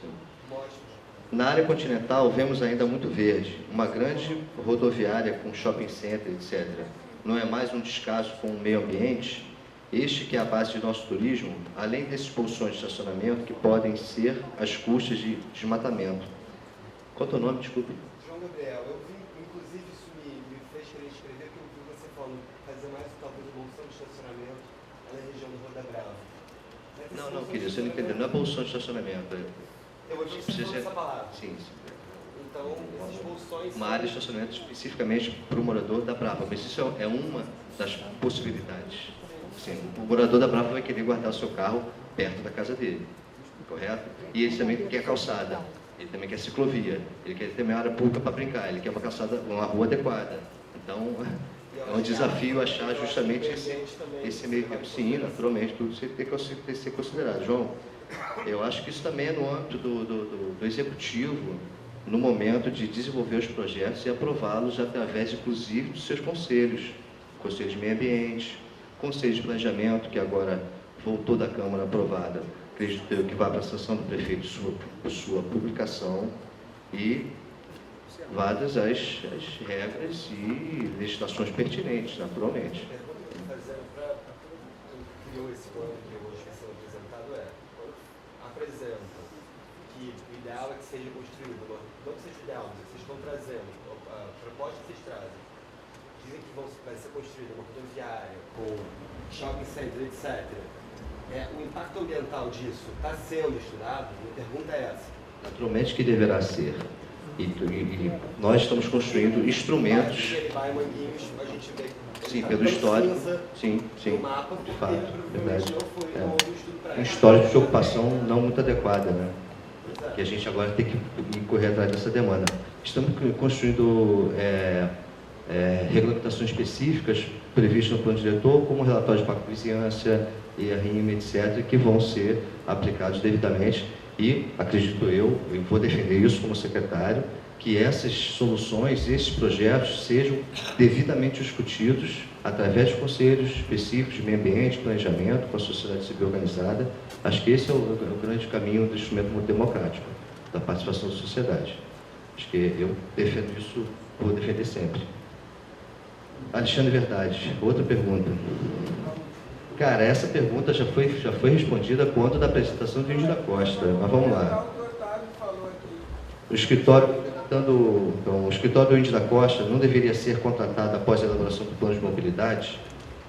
Sim. Mostra. Na área continental, vemos ainda muito verde. Uma grande rodoviária com shopping center, etc. Não é mais um descaso com o meio ambiente? Este que é a base de nosso turismo, além desses bolsões de estacionamento que podem ser as custas de desmatamento. Qual é o teu nome, desculpe? João Gabriel, eu vi, inclusive isso me fez querer escrever, que eu vi você falando, fazer mais talvez bolsão de estacionamento na região do Roda Brava. Não, querido, você não entendeu, não é bolsão de estacionamento. Eu vou precisar essa palavra. Sim. Então, esses bolsões... Uma área de estacionamento especificamente para o morador da Brava, mas isso é uma das possibilidades. Sim, o morador da Brava vai querer guardar o seu carro perto da casa dele, correto? E ele também quer calçada, ele também quer ciclovia, ele quer também uma área pública para brincar, ele quer uma calçada, uma rua adequada. Então, é um desafio achar justamente esse meio tempo. Sim, naturalmente, tudo isso tem que ser considerado. João, Eu acho que isso também é no âmbito do executivo, no momento de desenvolver os projetos e aprová-los através, inclusive, dos seus conselhos. Conselho de Meio Ambiente, Conselho de Planejamento, que agora voltou da Câmara aprovada, acredito eu que vai para a sanção do prefeito sua publicação e várias as regras e legislações pertinentes, naturalmente. Criou esse plano que hoje está sendo apresentado quando apresenta que o ideal é que seja construído, não que seja ideal, mas que vocês estão trazendo, a proposta que vocês trazem, dizem que vai ser construída uma rodoviária com shopping center, etc. O impacto ambiental disso está sendo estudado? Minha pergunta é essa. Naturalmente que deverá ser. E nós estamos construindo instrumentos. A gente vê sim, pelo histórico. Sim, no mapa, de fato, verdade. Não houve um estudo para Um histórico de ocupação não muito adequada, né? Que a gente agora tem que correr atrás dessa demanda. Estamos construindo regulamentações específicas previstas no plano diretor, como o relatório de Pacto de Vizinhança e a RIM, etc., que vão ser aplicados devidamente. E, acredito eu vou defender isso como secretário, que essas soluções, esses projetos sejam devidamente discutidos através de conselhos específicos de meio ambiente, planejamento, com a sociedade civil organizada. Acho que esse é o grande caminho do instrumento muito democrático, da participação da sociedade. Acho que eu defendo isso, vou defender sempre. Alexandre Verdade, outra pergunta. Cara, essa pergunta já foi respondida quando da apresentação do Índio da Costa, mas vamos lá. O escritório do Índio da Costa não deveria ser contratado após a elaboração do plano de mobilidade,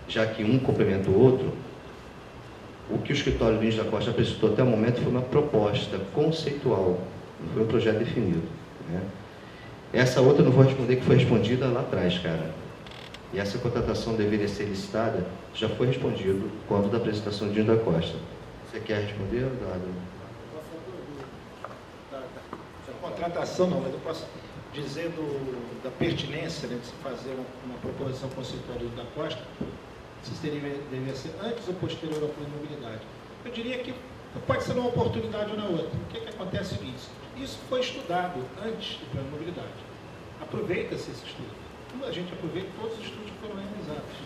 já que um complementa o outro? O que o escritório do Índio da Costa apresentou até o momento foi uma proposta conceitual, não foi um projeto definido, né? Essa outra eu não vou responder, que foi respondida lá atrás, cara. E essa contratação deveria ser licitada, já foi respondido quando da apresentação de Índio da Costa. Você quer responder, Eduardo? A contratação não, mas eu posso dizer da pertinência, né, de se fazer uma proposição conceitual do Índio da Costa, se deveria ser antes ou posterior ao plano de mobilidade. Eu diria que pode ser numa oportunidade ou na outra. O que acontece é o seguinte: isso foi estudado antes do plano de mobilidade. Aproveita-se esse estudo. A gente aproveita todos os estudos que foram realizados.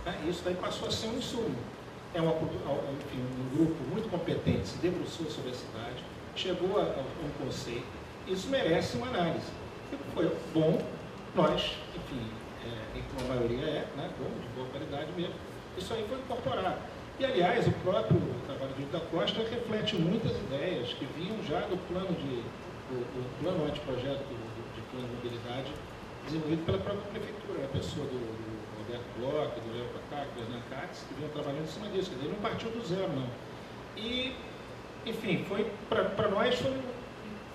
Né? Isso daí passou a ser um insumo. Enfim, um grupo muito competente se debruçou sobre a cidade, chegou a um conceito. Isso merece uma análise. Foi bom, nós, enfim, a maioria né, bom, de boa qualidade mesmo. Isso aí foi incorporado. E, aliás, o próprio trabalho do Índio da Costa reflete muitas ideias que vinham já do plano anteprojeto de plano de mobilidade desenvolvido pela própria prefeitura, a pessoa do Roberto Bloch, do Léo Patac, do Hernan Katz, que vinham trabalhando em cima disso. Ele não partiu do zero, não. E, enfim, para nós foi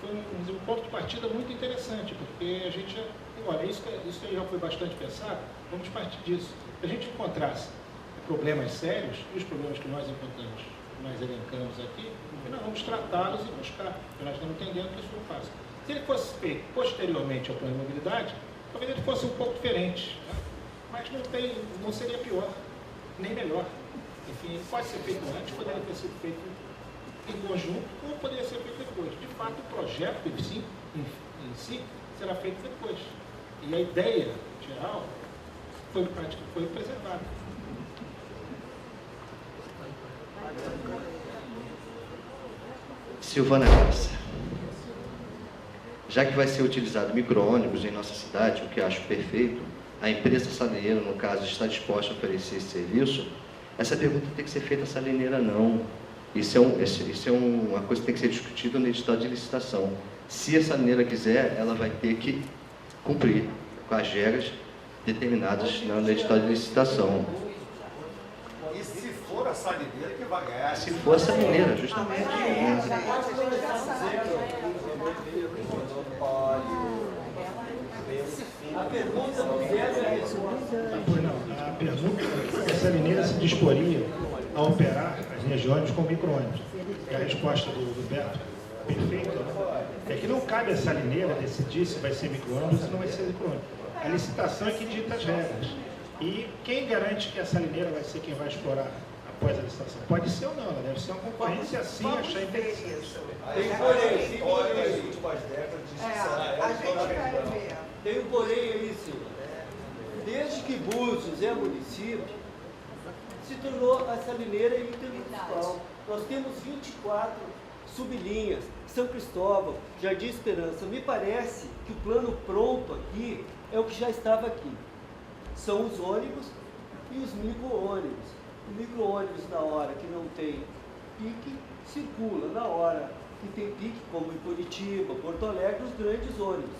um ponto de partida muito interessante, porque a gente, olha, isso aí já foi bastante pensado, vamos partir disso. Se a gente encontrasse problemas sérios, e os problemas que nós encontramos, nós elencamos aqui, nós vamos tratá-los e buscar, porque nós estamos entendendo que isso não fácil. Se ele fosse feito posteriormente ao plano de mobilidade, talvez ele fosse um pouco diferente, né? Mas não seria pior, nem melhor. Enfim, ele pode ser feito antes, poderia ter sido feito em conjunto, ou poderia ser feito depois. De fato, o projeto em si será feito depois. E a ideia geral foi preservada. Silvana Graça. Já que vai ser utilizado micro-ônibus em nossa cidade, o que eu acho perfeito, a empresa salineira, no caso, está disposta a oferecer esse serviço, essa pergunta tem que ser feita salineira, não. Isso é uma coisa que tem que ser discutida no edital de licitação. Se a salineira quiser, ela vai ter que cumprir com as regras determinadas no edital de licitação. E se for a salineira que vai ganhar? Se for a salineira, justamente. A pergunta do Zé é isso. A pergunta é se a salineira se disporia a operar as linhas de ônibus com micro-ônibus. E a resposta do Beto, perfeita, né? É que não cabe a salineira decidir se vai ser micro-ônibus ou se não vai ser micro-ônibus. A licitação é que dita as regras. E quem garante que a salineira vai ser quem vai explorar após a licitação. Pode ser ou não, ela deve ser uma concorrência assim, achar interessante. Tem um porém, nas últimas décadas de A gente vai ver. Tem um porém aí, senhor. Desde que Búzios é município, se tornou a salineira intermunicipal. Nós temos 24 sublinhas, São Cristóvão, Jardim Esperança. Me parece que o plano pronto aqui é o que já estava aqui. São os ônibus e os micro-ônibus. O micro-ônibus, na hora que não tem pique, circula. Na hora que tem pique, como em Curitiba, Porto Alegre, os grandes ônibus.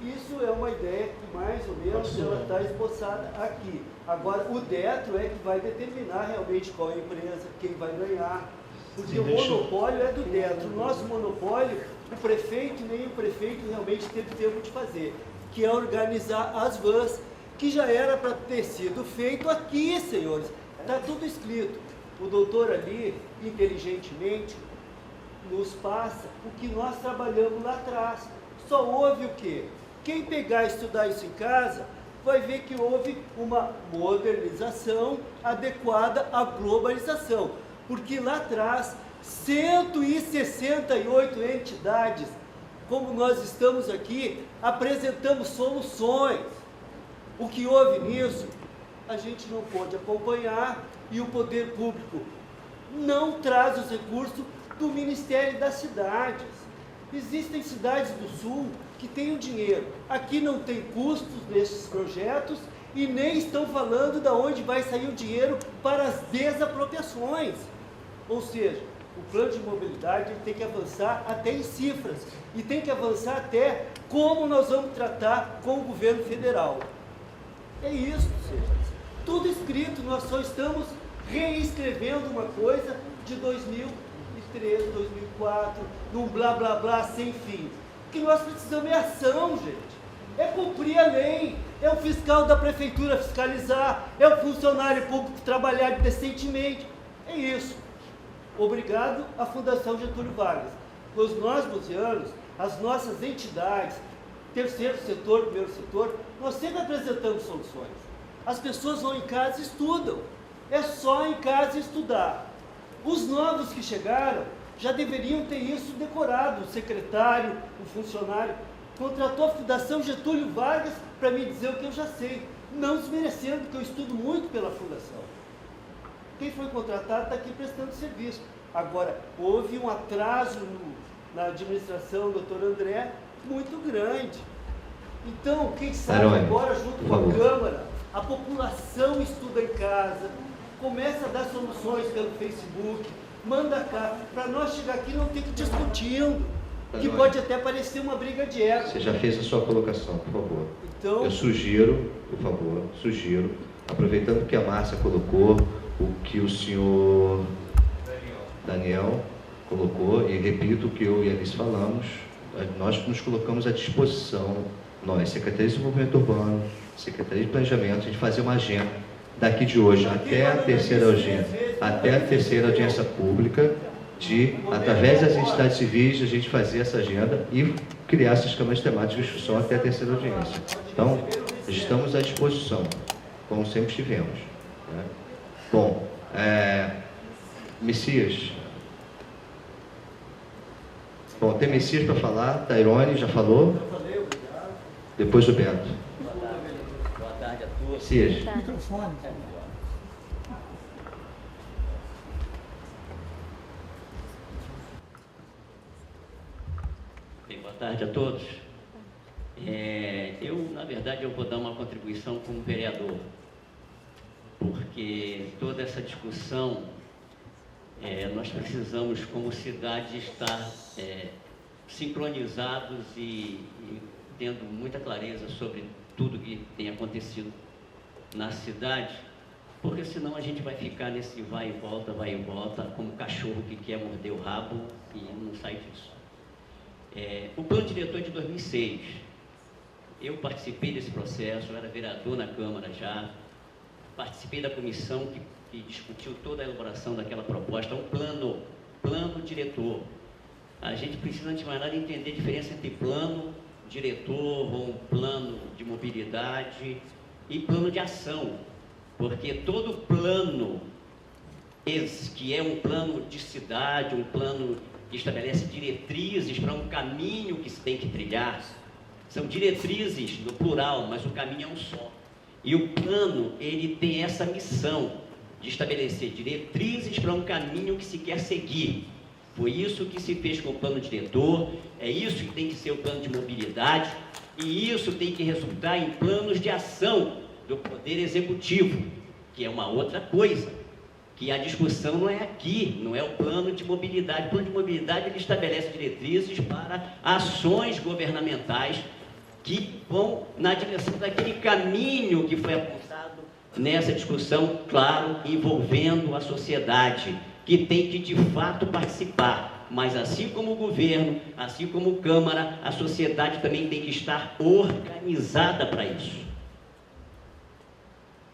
Isso é uma ideia que mais ou menos ela está esboçada aqui. Agora, o Detro é que vai determinar realmente qual é a empresa, quem vai ganhar. Porque o monopólio é do Detro. O nosso monopólio, o prefeito, nem o prefeito realmente teve tempo de fazer, que é organizar as vans, que já era para ter sido feito aqui, senhores. Está tudo escrito. O doutor ali, inteligentemente, nos passa o que nós trabalhamos lá atrás. Só houve o quê? Quem pegar e estudar isso em casa, vai ver que houve uma modernização adequada à globalização. Porque lá atrás, 168 entidades, como nós estamos aqui, apresentamos soluções. O que houve nisso, a gente não pôde acompanhar e o poder público não traz os recursos do Ministério das Cidades. Existem cidades do Sul que têm o dinheiro. Aqui não tem custos nesses projetos e nem estão falando de onde vai sair o dinheiro para as desapropriações. Ou seja, o plano de mobilidade ele tem que avançar até em cifras e tem que avançar até como nós vamos tratar com o governo federal. É isso, senhores. Tudo escrito, nós só estamos reescrevendo uma coisa de 2003, 2004, num blá blá blá sem fim. O que nós precisamos é ação, gente. É cumprir a lei, é o fiscal da prefeitura fiscalizar, é o funcionário público trabalhar decentemente. É isso. Obrigado à Fundação Getúlio Vargas. Pois nós, buzianos, as nossas entidades, terceiro setor, primeiro setor, nós sempre apresentamos soluções. As pessoas vão em casa e estudam. É só em casa estudar. Os novos que chegaram já deveriam ter isso decorado. O secretário, o funcionário, contratou a Fundação Getúlio Vargas para me dizer o que eu já sei. Não desmerecendo, porque eu estudo muito pela Fundação. Quem foi contratado está aqui prestando serviço. Agora, houve um atraso na administração do doutor André muito grande. Então, quem sabe agora, junto com a Câmara, a população estuda em casa, começa a dar soluções pelo Facebook, manda cá, para nós chegar aqui não ter que ir discutindo, que pode até parecer uma briga de ego. Você já fez a sua colocação, por favor. Então, eu sugiro, por favor, aproveitando que a Márcia colocou, o que o senhor Daniel colocou, e repito o que eu e a Alice falamos, nós nos colocamos à disposição, nós, Secretaria de Desenvolvimento Urbano, Secretaria de Planejamento, de fazer uma agenda daqui de hoje até a terceira audiência pública, de, através das entidades civis, a gente fazer essa agenda e criar essas câmaras temáticas de discussão até a terceira audiência. Então, estamos à disposição, como sempre estivemos. Né? Bom, Messias. Bom, tem Messias para falar, Tairone já falou. Depois o Beto. Boa tarde a todos. Messias. Microfone. Bem, boa tarde a todos. Na verdade, eu vou dar uma contribuição como vereador, porque toda essa discussão, nós precisamos, como cidade, estar sincronizados e tendo muita clareza sobre tudo que tem acontecido na cidade, porque senão a gente vai ficar nesse vai e volta, como cachorro que quer morder o rabo e não sai disso. O plano diretor de 2006, eu participei desse processo, eu era vereador na Câmara já, participei da comissão que discutiu toda a elaboração daquela proposta, um plano diretor. A gente precisa, antes de mais nada, entender a diferença entre plano diretor ou um plano de mobilidade e plano de ação, porque todo plano que é um plano de cidade, um plano que estabelece diretrizes para um caminho que se tem que trilhar. São diretrizes no plural, mas o caminho é um só. E o plano, ele tem essa missão de estabelecer diretrizes para um caminho que se quer seguir. Foi isso que se fez com o plano diretor, é isso que tem que ser o plano de mobilidade, e isso tem que resultar em planos de ação do Poder Executivo, que é uma outra coisa, que a discussão não é aqui, não é o plano de mobilidade. O plano de mobilidade, ele estabelece diretrizes para ações governamentais que vão na direção daquele caminho que foi apontado nessa discussão, claro, envolvendo a sociedade, que tem que, de fato, participar. Mas, assim como o governo, assim como a Câmara, a sociedade também tem que estar organizada para isso.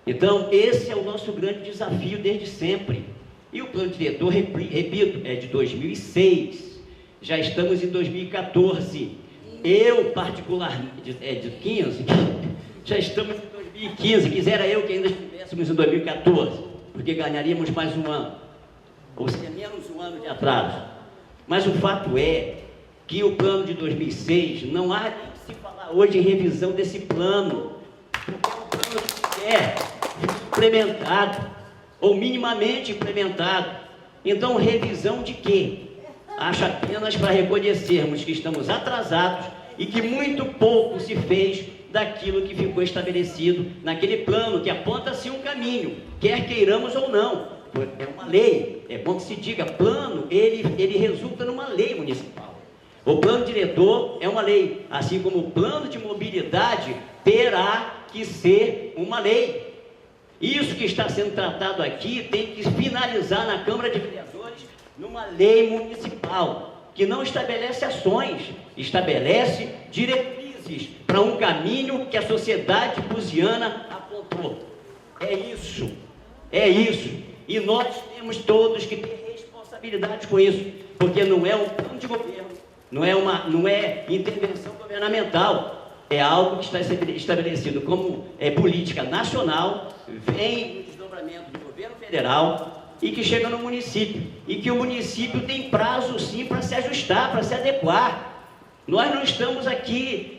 Então, esse é o nosso grande desafio desde sempre. E o plano diretor, repito, é de 2006. Já estamos em 2014. Eu, particularmente, é de 15, já estamos em 2015. Quisera eu que ainda estivéssemos em 2014, porque ganharíamos mais um ano, ou seja, menos um ano de atraso. Mas o fato é que o plano de 2006, não há nem que se falar hoje em revisão desse plano, porque é um plano que sequer implementado, ou minimamente implementado. Então, revisão de quê? Acho apenas para reconhecermos que estamos atrasados e que muito pouco se fez daquilo que ficou estabelecido naquele plano, que aponta-se um caminho, quer queiramos ou não. É uma lei, é bom que se diga, plano, ele resulta numa lei municipal. O plano diretor é uma lei, assim como o plano de mobilidade terá que ser uma lei. Isso que está sendo tratado aqui tem que finalizar na Câmara de Vereadores numa lei municipal, que não estabelece ações, estabelece diretrizes para um caminho que a sociedade buziana apontou. É isso. E nós temos todos que ter responsabilidade com isso, porque não é um plano de governo, não é intervenção governamental. É algo que está estabelecido como política nacional, vem no desdobramento do governo federal e que chega no município. E que o município tem prazo, sim, para se ajustar, para se adequar. Nós não estamos aqui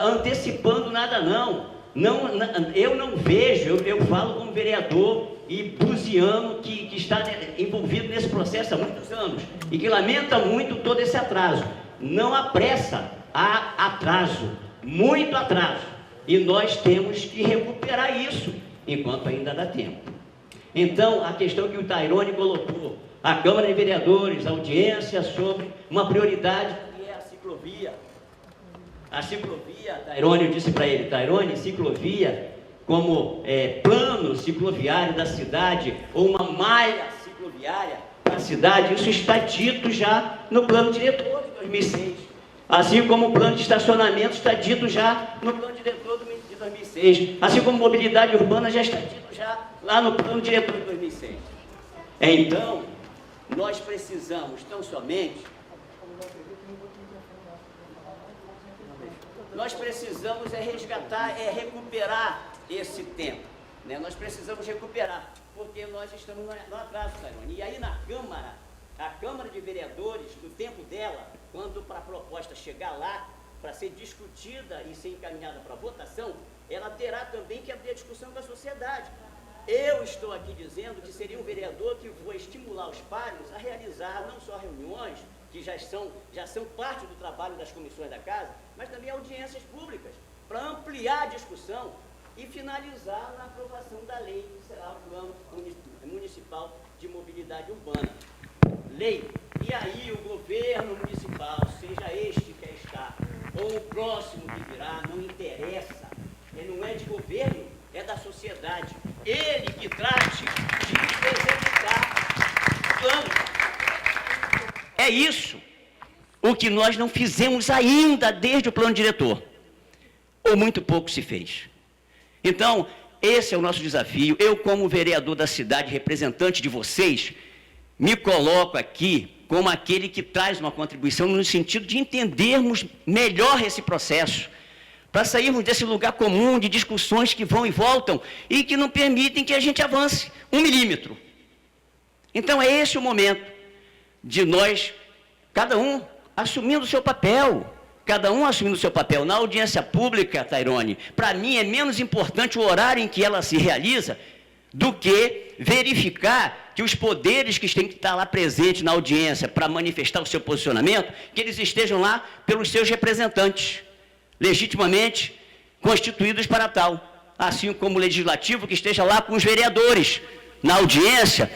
antecipando nada, não. Eu não vejo, eu falo como vereador e buziano que está envolvido nesse processo há muitos anos e que lamenta muito todo esse atraso. Não há pressa, há atraso. Muito atraso, e nós temos que recuperar isso, enquanto ainda dá tempo. Então, a questão que o Tairone colocou, a Câmara de Vereadores, audiência sobre uma prioridade que é a ciclovia. A ciclovia, Tairone, eu disse para ele, Tairone, ciclovia como plano cicloviário da cidade, ou uma malha cicloviária da cidade, isso está dito já no plano diretor de 2006. Assim como o plano de estacionamento está dito já no plano diretor de 2006. Assim como mobilidade urbana já está dito já lá no plano diretor de 2006. Então, nós precisamos tão somente... Nós precisamos resgatar, recuperar esse tempo. Né? Nós precisamos recuperar, porque nós estamos no atraso, Tairone. E aí na Câmara, a Câmara de Vereadores, no tempo dela, quando para a proposta chegar lá, para ser discutida e ser encaminhada para votação, ela terá também que abrir a discussão com a sociedade. Eu estou aqui dizendo que seria um vereador que vou estimular os pares a realizar não só reuniões, que já são parte do trabalho das comissões da casa, mas também audiências públicas, para ampliar a discussão e finalizar na aprovação da lei, que será o Plano Municipal de Mobilidade Urbana. Lei. E aí o governo municipal, seja este que está, ou o próximo que virá, não interessa. Ele não é de governo, é da sociedade. Ele que trate de executar o plano. É isso o que nós não fizemos ainda desde o plano diretor. Ou muito pouco se fez. Então, esse é o nosso desafio. Eu, como vereador da cidade, representante de vocês, me coloco aqui como aquele que traz uma contribuição no sentido de entendermos melhor esse processo, para sairmos desse lugar comum de discussões que vão e voltam e que não permitem que a gente avance 1 milímetro. Então, é esse o momento de nós, cada um assumindo o seu papel. Cada um assumindo o seu papel. Na audiência pública, Tairone, para mim é menos importante o horário em que ela se realiza do que verificar que os poderes que têm que estar lá presentes na audiência para manifestar o seu posicionamento, que eles estejam lá pelos seus representantes, legitimamente constituídos para tal, assim como o legislativo que esteja lá com os vereadores na audiência,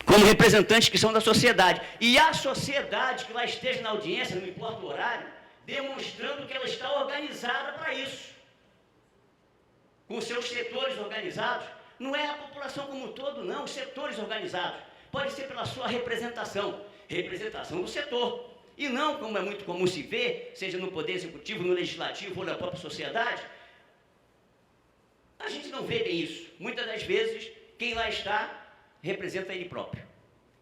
como representantes que são da sociedade. E a sociedade que lá esteja na audiência, não importa o horário, demonstrando que ela está organizada para isso, com seus setores organizados. Não é a população como um todo, não, os setores organizados. Pode ser pela sua representação do setor. E não, como é muito comum se ver, seja no Poder Executivo, no Legislativo ou na própria sociedade, a gente não vê bem isso. Muitas das vezes, quem lá está, representa ele próprio.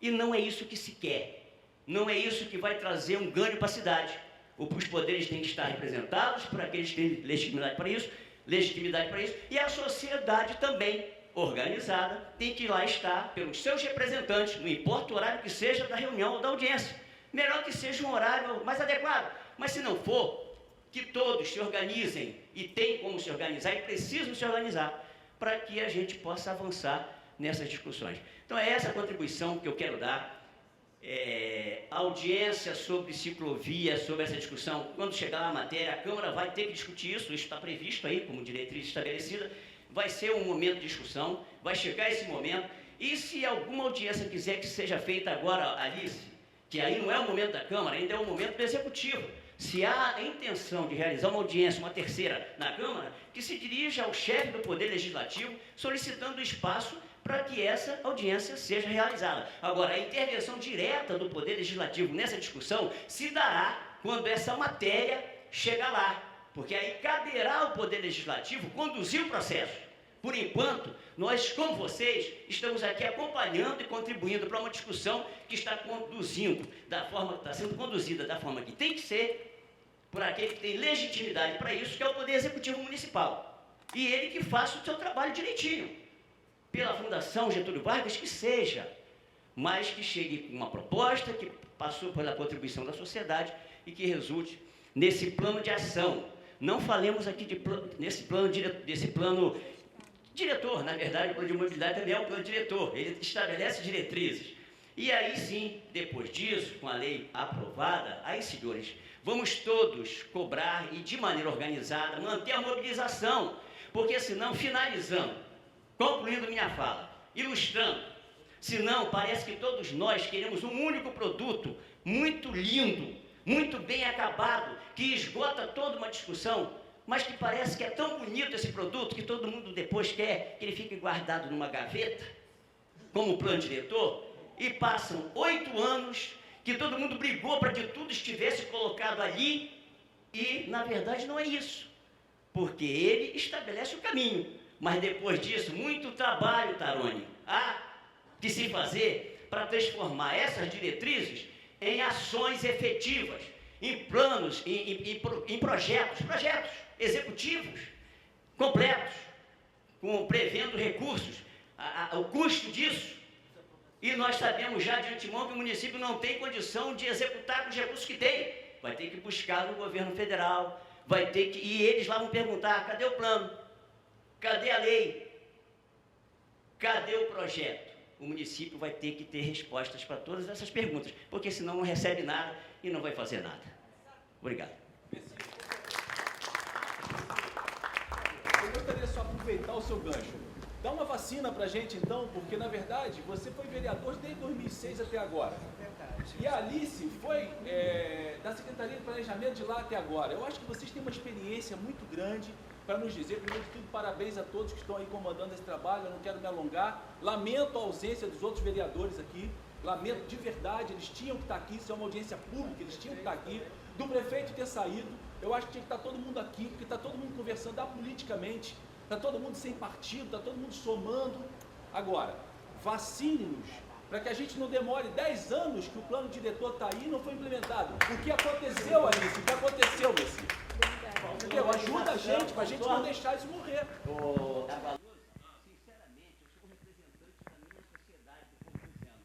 E não é isso que se quer. Não é isso que vai trazer um ganho para a cidade. Os poderes têm que estar representados por aqueles que têm legitimidade para isso, e a sociedade também, organizada, tem que lá estar pelos seus representantes, não importa o horário que seja da reunião ou da audiência. Melhor que seja um horário mais adequado, mas se não for, que todos se organizem, e tem como se organizar, e precisam se organizar, para que a gente possa avançar nessas discussões. Então, é essa a contribuição que eu quero dar. A audiência sobre ciclovia, sobre essa discussão, quando chegar lá a matéria, a Câmara vai ter que discutir isso está previsto aí, como diretriz estabelecida, vai ser um momento de discussão, vai chegar esse momento, e se alguma audiência quiser que seja feita agora, Alice, que aí não é o momento da Câmara, ainda é o momento do Executivo, se há a intenção de realizar uma audiência, uma terceira na Câmara, que se dirija ao chefe do Poder Legislativo, solicitando espaço para que essa audiência seja realizada. Agora, a intervenção direta do Poder Legislativo nessa discussão se dará quando essa matéria chegar lá, porque aí caberá ao Poder Legislativo conduzir o processo. Por enquanto, nós, como vocês, estamos aqui acompanhando e contribuindo para uma discussão que está sendo conduzida da forma que tem que ser, por aquele que tem legitimidade para isso, que é o Poder Executivo Municipal. E ele que faça o seu trabalho direitinho. Pela Fundação Getúlio Vargas, que seja, mas que chegue com uma proposta que passou pela contribuição da sociedade e que resulte nesse plano de ação. Não falemos aqui desse plano diretor, na verdade, o plano de mobilidade também é um plano diretor, ele estabelece diretrizes. E aí sim, depois disso, com a lei aprovada, aí, senhores, vamos todos cobrar e, de maneira organizada, manter a mobilização, porque senão, finalizando, concluindo minha fala, ilustrando, senão parece que todos nós queremos um único produto, muito lindo, muito bem acabado, que esgota toda uma discussão, mas que parece que é tão bonito esse produto que todo mundo depois quer que ele fique guardado numa gaveta, como plano diretor, e passam 8 anos que todo mundo brigou para que tudo estivesse colocado ali, e na verdade não é isso, porque ele estabelece o caminho. Mas depois disso, muito trabalho, Tairone, há de se fazer para transformar essas diretrizes em ações efetivas, em planos, em projetos executivos completos, prevendo recursos, o custo disso. E nós sabemos já de antemão que o município não tem condição de executar com os recursos que tem. Vai ter que buscar no governo federal, e eles lá vão perguntar, cadê o plano? Cadê a lei? Cadê o projeto? O município vai ter que ter respostas para todas essas perguntas, porque senão não recebe nada e não vai fazer nada. Obrigado. Eu gostaria só aproveitar o seu gancho. Dá uma vacina para a gente, então, porque, na verdade, você foi vereador desde 2006 até agora. E a Alice foi da Secretaria de Planejamento de lá até agora. Eu acho que vocês têm uma experiência muito grande para nos dizer. Primeiro de tudo, parabéns a todos que estão aí comandando esse trabalho. Eu não quero me alongar. Lamento a ausência dos outros vereadores aqui. Lamento de verdade, eles tinham que estar aqui. Isso é uma audiência pública, eles tinham que estar aqui. Do prefeito ter saído, eu acho que tinha que estar todo mundo aqui, porque está todo mundo conversando apoliticamente. Está todo mundo sem partido, está todo mundo somando. Agora, vacine-nos, para que a gente não demore 10 anos que o plano diretor está aí e não foi implementado. O que aconteceu, Alice? O que aconteceu, Messi? Entendeu? Ajuda a gente, para a gente não deixar isso morrer. Sinceramente, eu sou representante da minha sociedade, do povo dizendo.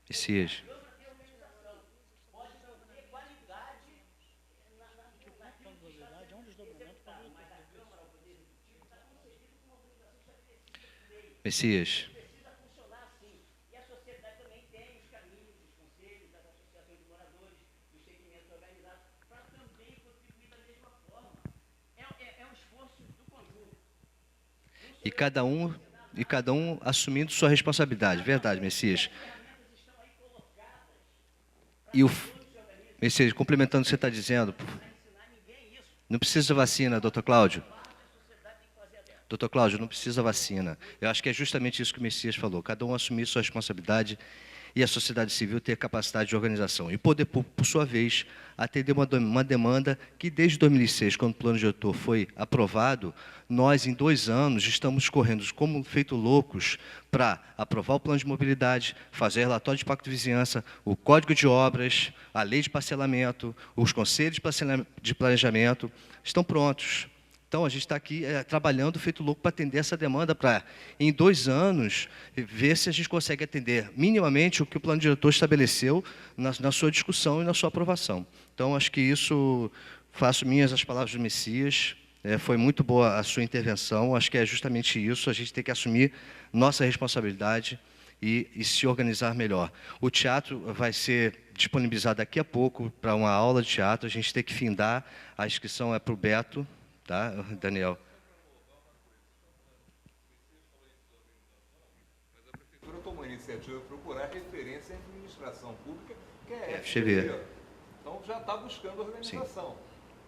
Messias. Messias. E cada um assumindo sua responsabilidade. Verdade, Messias. E Messias, complementando o que você está dizendo, não precisa vacina, doutor Cláudio. Doutor Cláudio, não precisa vacina. Eu acho que é justamente isso que o Messias falou. Cada um assumir sua responsabilidade e a sociedade civil ter capacidade de organização. E o poder público, por sua vez, atender uma demanda que, desde 2006, quando o plano diretor foi aprovado, nós, em 2 anos, estamos correndo como feito loucos para aprovar o plano de mobilidade, fazer relatório de impacto de vizinhança, o código de obras, a lei de parcelamento, os conselhos de planejamento, estão prontos. Então, a gente está aqui trabalhando feito louco para atender essa demanda, para, em 2 anos, ver se a gente consegue atender minimamente o que o plano diretor estabeleceu na sua discussão e na sua aprovação. Então, acho que isso, faço minhas as palavras do Messias, foi muito boa a sua intervenção, acho que é justamente isso, a gente tem que assumir nossa responsabilidade e se organizar melhor. O teatro vai ser disponibilizado daqui a pouco para uma aula de teatro, a gente tem que findar, a inscrição é para o Beto, tá, Daniel? Mas a Prefeitura tomou a iniciativa de procurar referência em administração pública, que é a FGV. Então já está buscando organização. Sim.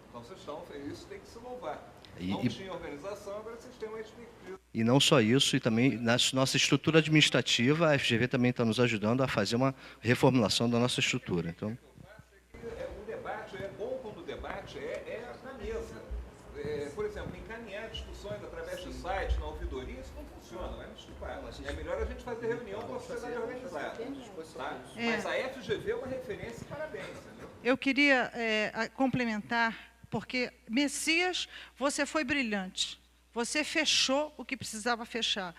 Então vocês estão, isso tem que se louvar. E, não tinha organização, agora vocês têm uma expertise. E não só isso, e também na nossa estrutura administrativa, a FGV também está nos ajudando a fazer uma reformulação da nossa estrutura. Então, O debate é bom quando o debate é na mesa. Por exemplo, encaminhar discussões através do site, na ouvidoria, isso não funciona, vai me desculpar. É melhor a gente fazer reunião com a sociedade organizada. Tá? Mas a FGV é uma referência e parabéns. Entendeu? Eu queria complementar, porque, Messias, você foi brilhante. Você fechou o que precisava fechar.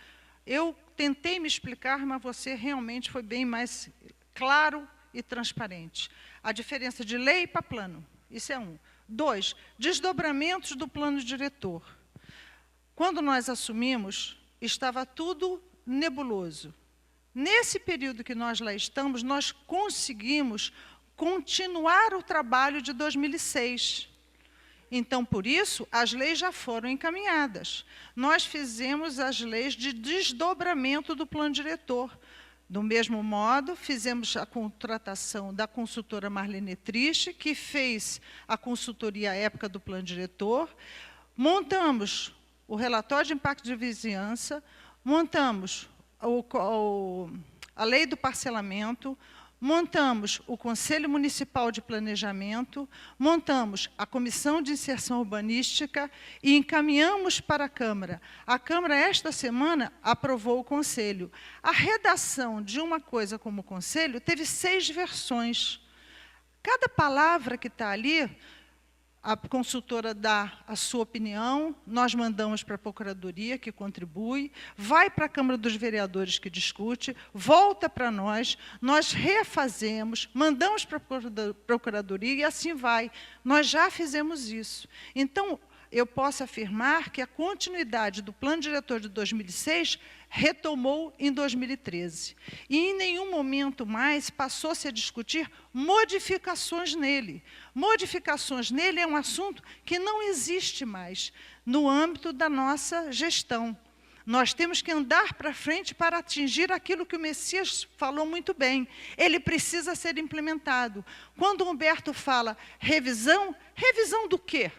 Eu tentei me explicar, mas você realmente foi bem mais claro e transparente. A diferença de lei para plano, isso é 1. 2, desdobramentos do plano diretor. Quando nós assumimos, estava tudo nebuloso. Nesse período que nós lá estamos, nós conseguimos continuar o trabalho de 2006. Então, por isso, as leis já foram encaminhadas. Nós fizemos as leis de desdobramento do plano diretor. Do mesmo modo, fizemos a contratação da consultora Marlene Triste, que fez a consultoria à época do plano diretor, montamos o relatório de impacto de vizinhança, montamos a lei do parcelamento, montamos o Conselho Municipal de Planejamento, montamos a Comissão de Inserção Urbanística e encaminhamos para a Câmara. A Câmara, esta semana, aprovou o Conselho. A redação de uma coisa como o Conselho teve 6 versões. Cada palavra que está ali, a consultora dá a sua opinião, nós mandamos para a Procuradoria, que contribui, vai para a Câmara dos Vereadores, que discute, volta para nós refazemos, mandamos para a Procuradoria e assim vai. Nós já fizemos isso. Então, eu posso afirmar que a continuidade do Plano Diretor de 2006 retomou em 2013. E em nenhum momento mais passou-se a discutir modificações nele. Modificações nele é um assunto que não existe mais no âmbito da nossa gestão. Nós temos que andar para frente para atingir aquilo que o Messias falou muito bem. Ele precisa ser implementado. Quando o Humberto fala revisão, revisão do quê?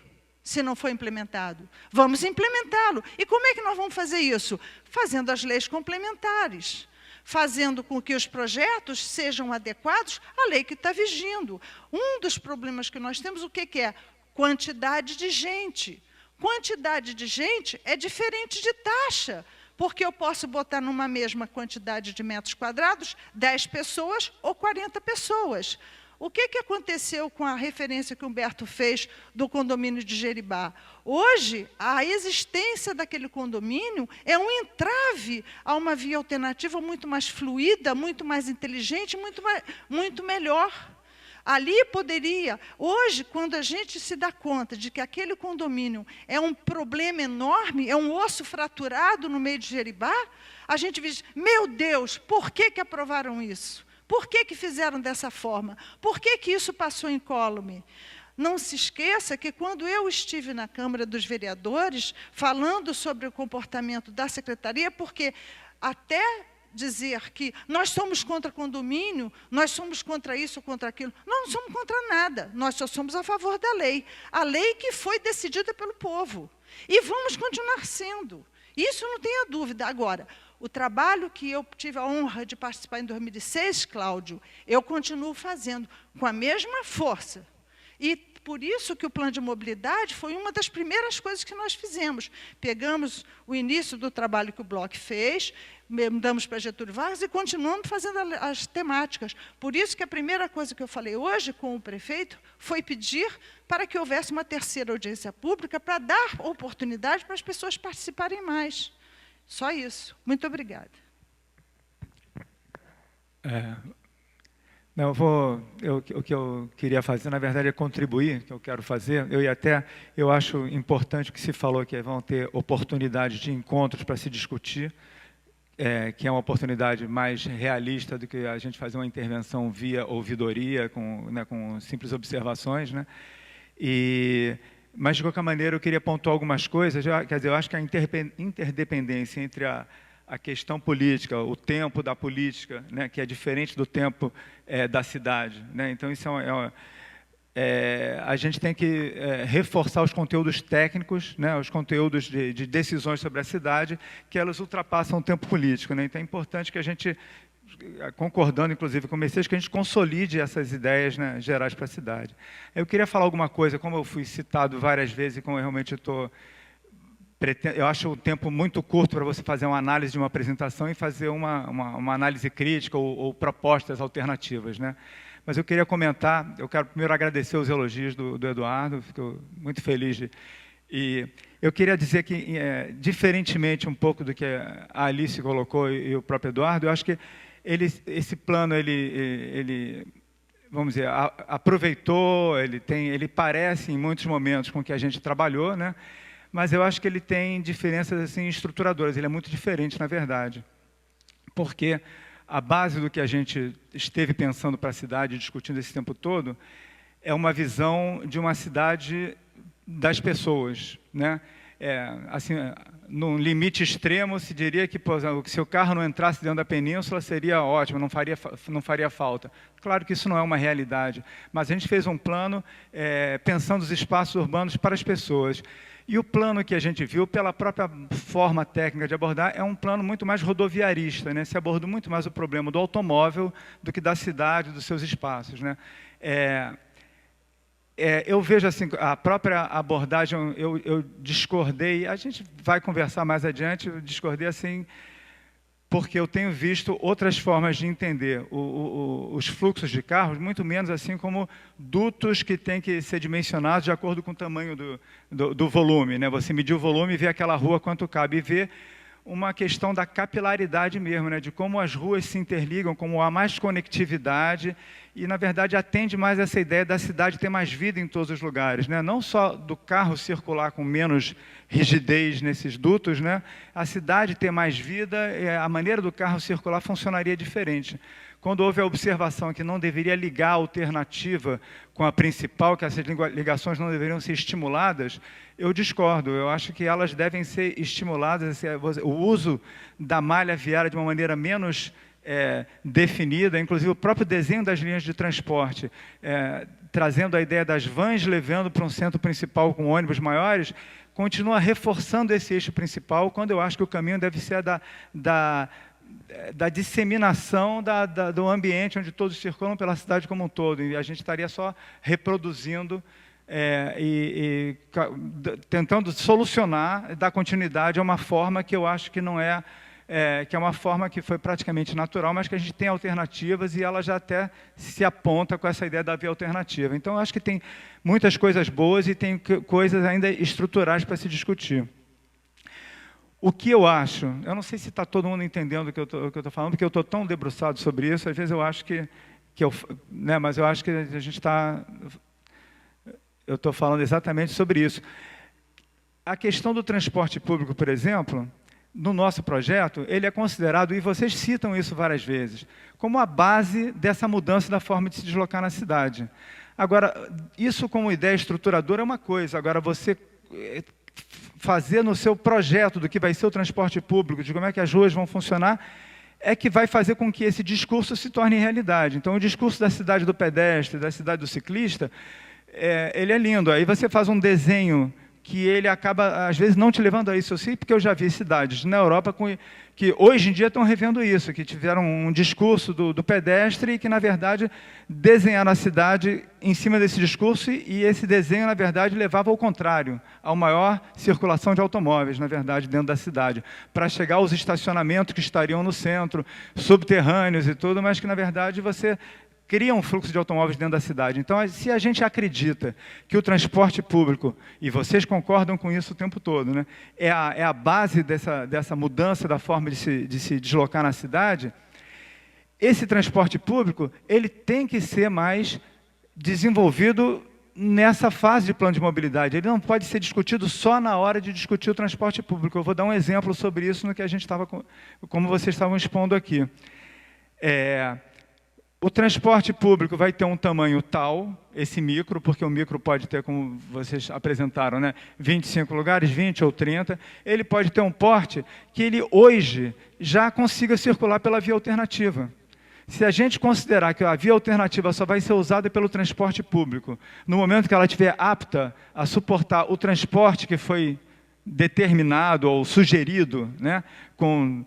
Se não for implementado. Vamos implementá-lo. E como é que nós vamos fazer isso? Fazendo as leis complementares, fazendo com que os projetos sejam adequados à lei que está vigindo. Um dos problemas que nós temos, o que é? Quantidade de gente. Quantidade de gente é diferente de taxa, porque eu posso botar numa mesma quantidade de metros quadrados 10 pessoas ou 40 pessoas. O que aconteceu com a referência que o Humberto fez do condomínio de Jeribá? Hoje, a existência daquele condomínio é um entrave a uma via alternativa muito mais fluida, muito mais inteligente, muito melhor. Ali poderia, hoje, quando a gente se dá conta de que aquele condomínio é um problema enorme, é um osso fraturado no meio de Jeribá, a gente diz, meu Deus, por que aprovaram isso? Por que fizeram dessa forma? Por que isso passou incólume? Não se esqueça que quando eu estive na Câmara dos Vereadores, falando sobre o comportamento da Secretaria, porque até dizer que nós somos contra condomínio, nós somos contra isso ou contra aquilo, nós não somos contra nada, nós só somos a favor da lei. A lei que foi decidida pelo povo. E vamos continuar sendo. Isso não tenha dúvida. Agora, o trabalho que eu tive a honra de participar em 2006, Cláudio, eu continuo fazendo com a mesma força. E por isso que o plano de mobilidade foi uma das primeiras coisas que nós fizemos. Pegamos o início do trabalho que o Bloch fez, mudamos para Getúlio Vargas e continuamos fazendo as temáticas. Por isso que a primeira coisa que eu falei hoje com o prefeito foi pedir para que houvesse uma terceira audiência pública para dar oportunidade para as pessoas participarem mais. Só isso. Muito obrigada. O que eu queria fazer, na verdade, é contribuir, que eu quero fazer. Eu acho importante que se falou que vão ter oportunidades de encontros para se discutir, que é uma oportunidade mais realista do que a gente fazer uma intervenção via ouvidoria, com simples observações, né? Mas, de qualquer maneira, eu queria pontuar algumas coisas. Quer dizer, eu acho que a interdependência entre a questão política, o tempo da política, né, que é diferente do tempo da cidade, né? Então, isso a gente tem que reforçar os conteúdos técnicos, né, os conteúdos de decisões sobre a cidade, que elas ultrapassam o tempo político, né? Então, é importante que a gente, concordando, inclusive, com o Messias, que a gente consolide essas ideias, né, gerais para a cidade. Eu queria falar alguma coisa, como eu fui citado várias vezes, e como eu realmente eu acho o tempo muito curto para você fazer uma análise de uma apresentação e fazer uma análise crítica ou propostas alternativas, né? Mas eu queria comentar, eu quero primeiro agradecer os elogios do Eduardo, fico muito feliz e eu queria dizer que, diferentemente um pouco do que a Alice colocou e o próprio Eduardo, eu acho que esse plano, vamos dizer, aproveitou, ele parece em muitos momentos com o que a gente trabalhou, né? Mas eu acho que ele tem diferenças assim, estruturadoras, ele é muito diferente, na verdade. Porque a base do que a gente esteve pensando para a cidade, discutindo esse tempo todo, é uma visão de uma cidade das pessoas, né? Assim, num limite extremo, se diria que, por exemplo, se o carro não entrasse dentro da península, seria ótimo, não faria falta. Claro que isso não é uma realidade, mas a gente fez um plano pensando os espaços urbanos para as pessoas. E o plano que a gente viu, pela própria forma técnica de abordar, é um plano muito mais rodoviarista, né? Se abordou muito mais o problema do automóvel do que da cidade, dos seus espaços, né? Eu vejo assim, a própria abordagem, eu discordei, a gente vai conversar mais adiante, eu discordei assim, porque eu tenho visto outras formas de entender os fluxos de carros, muito menos assim como dutos que têm que ser dimensionados de acordo com o tamanho do volume, né? Você medir o volume e ver aquela rua quanto cabe, e ver uma questão da capilaridade mesmo, né? De como as ruas se interligam, como há mais conectividade e, na verdade, atende mais essa ideia da cidade ter mais vida em todos os lugares, né? Não só do carro circular com menos rigidez nesses dutos, né? A cidade ter mais vida, a maneira do carro circular funcionaria diferente. Quando houve a observação que não deveria ligar a alternativa com a principal, que essas ligações não deveriam ser estimuladas, eu discordo. Eu acho que elas devem ser estimuladas, o uso da malha viária de uma maneira menos definida, inclusive o próprio desenho das linhas de transporte, trazendo a ideia das vans levando para um centro principal com ônibus maiores, continua reforçando esse eixo principal, quando eu acho que o caminho deve ser da disseminação do ambiente onde todos circulam pela cidade como um todo, e a gente estaria só reproduzindo tentando solucionar, dar continuidade a uma forma que eu acho que não é que é uma forma que foi praticamente natural, mas que a gente tem alternativas e ela já até se aponta com essa ideia da via alternativa. Então, eu acho que tem muitas coisas boas e tem coisas ainda estruturais para se discutir. O que eu acho, eu não sei se está todo mundo entendendo o que eu estou falando, porque eu estou tão debruçado sobre isso, às vezes eu acho mas eu acho que a gente está... Eu estou falando exatamente sobre isso. A questão do transporte público, por exemplo, no nosso projeto, ele é considerado, e vocês citam isso várias vezes, como a base dessa mudança da forma de se deslocar na cidade. Agora, isso como ideia estruturadora é uma coisa, agora você fazer no seu projeto do que vai ser o transporte público, de como é que as ruas vão funcionar, é que vai fazer com que esse discurso se torne realidade. Então, o discurso da cidade do pedestre, da cidade do ciclista, ele é lindo. Aí você faz um desenho que ele acaba, às vezes, não te levando a isso. Eu sei porque eu já vi cidades na Europa que hoje em dia estão revendo isso, que tiveram um discurso do pedestre e que, na verdade, desenharam a cidade em cima desse discurso e esse desenho, na verdade, levava ao contrário, a maior circulação de automóveis, na verdade, dentro da cidade, para chegar aos estacionamentos que estariam no centro, subterrâneos e tudo, mas que, na verdade, você cria um fluxo de automóveis dentro da cidade. Então, se a gente acredita que o transporte público, e vocês concordam com isso o tempo todo, né, é a base dessa mudança da forma de se deslocar na cidade, esse transporte público ele tem que ser mais desenvolvido nessa fase de plano de mobilidade. Ele não pode ser discutido só na hora de discutir o transporte público. Eu vou dar um exemplo sobre isso no que a gente estava, como vocês estavam expondo aqui. O transporte público vai ter um tamanho tal, esse micro, porque o micro pode ter, como vocês apresentaram, né, 25 lugares, 20 ou 30. Ele pode ter um porte que ele hoje já consiga circular pela via alternativa. Se a gente considerar que a via alternativa só vai ser usada pelo transporte público, no momento que ela estiver apta a suportar o transporte que foi determinado ou sugerido, né, com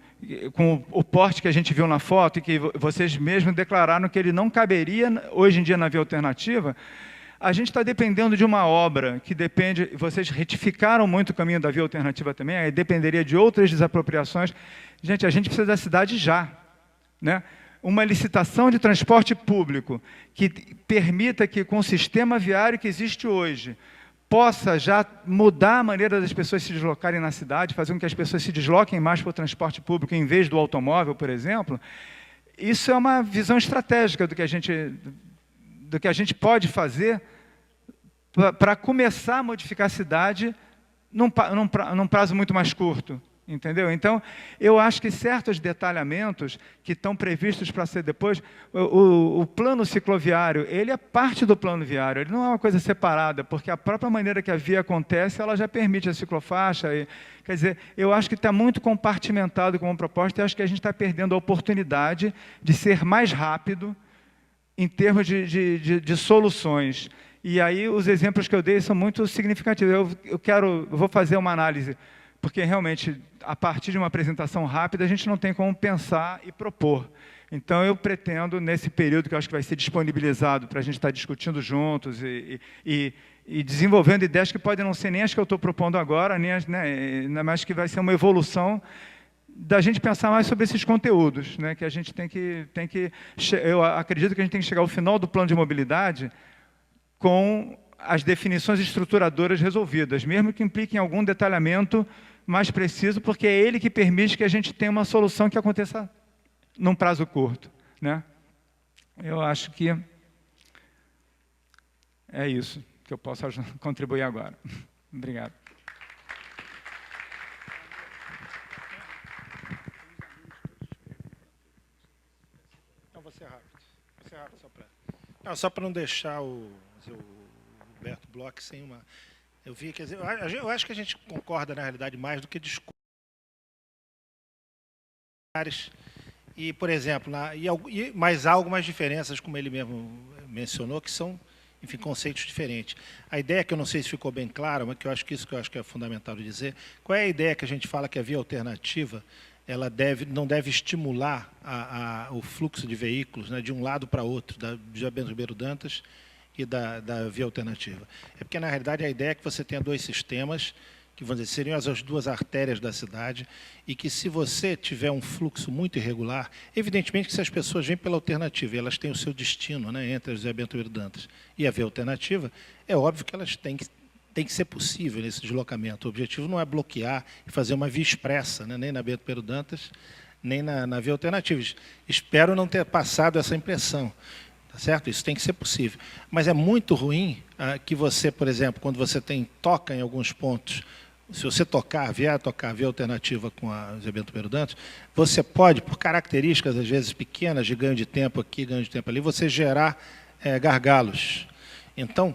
o porte que a gente viu na foto e que vocês mesmos declararam que ele não caberia hoje em dia na via alternativa, a gente está dependendo de uma obra que depende, vocês retificaram muito o caminho da via alternativa também, aí dependeria de outras desapropriações. Gente, a gente precisa da cidade já, né? Uma licitação de transporte público que permita que, com o sistema viário que existe hoje, possa já mudar a maneira das pessoas se deslocarem na cidade, fazer com que as pessoas se desloquem mais para o transporte público em vez do automóvel, por exemplo, isso é uma visão estratégica do que a gente pode fazer para começar a modificar a cidade num prazo muito mais curto. Entendeu? Então, eu acho que certos detalhamentos que estão previstos para ser depois, o plano cicloviário, ele é parte do plano viário, ele não é uma coisa separada, porque a própria maneira que a via acontece, ela já permite a ciclofaixa. Quer dizer, eu acho que está muito compartimentado como proposta e acho que a gente está perdendo a oportunidade de ser mais rápido em termos de soluções. E aí, os exemplos que eu dei são muito significativos. Eu vou fazer uma análise, porque realmente, a partir de uma apresentação rápida, a gente não tem como pensar e propor. Então, eu pretendo, nesse período que eu acho que vai ser disponibilizado para a gente estar discutindo juntos e desenvolvendo ideias que podem não ser nem as que eu estou propondo agora, nem as, né, mas que vai ser uma evolução da gente pensar mais sobre esses conteúdos, né, que a gente tem que... Eu acredito que a gente tem que chegar ao final do plano de mobilidade com as definições estruturadoras resolvidas, mesmo que impliquem algum detalhamento mais preciso, porque é ele que permite que a gente tenha uma solução que aconteça num prazo curto, né? Eu acho que é isso que eu posso contribuir agora. Obrigado. Então, vou ser rápido. Só para não deixar o Roberto Bloch sem uma... quer dizer, eu acho que a gente concorda, na realidade, mais do que discute. E, por exemplo, mas há algumas diferenças, como ele mesmo mencionou, que são, enfim, conceitos diferentes. A ideia, que eu não sei se ficou bem clara, mas que eu acho que é fundamental de dizer, qual é a ideia que a gente fala que a via alternativa ela não deve estimular o fluxo de veículos, né, de um lado para outro, de Bento Ribeiro Dantas e da via alternativa. É porque, na realidade, a ideia é que você tenha dois sistemas que vão dizer, seriam as duas artérias da cidade, e que se você tiver um fluxo muito irregular, evidentemente que se as pessoas vêm pela alternativa, e elas têm o seu destino, né, entre a José Bento Dantas e a via alternativa, é óbvio que elas têm que ser possível nesse deslocamento. O objetivo não é bloquear e fazer uma via expressa, né, nem na Bento Pedro Dantas, nem na via alternativa. Espero não ter passado essa impressão. Tá certo? Isso tem que ser possível. Mas é muito ruim que você, por exemplo, quando você toca em alguns pontos, se você vier a tocar a via alternativa com a José Bento Pedro Dantas, você pode, por características, às vezes, pequenas, de ganho de tempo aqui, ganho de tempo ali, você gerar gargalos. Então,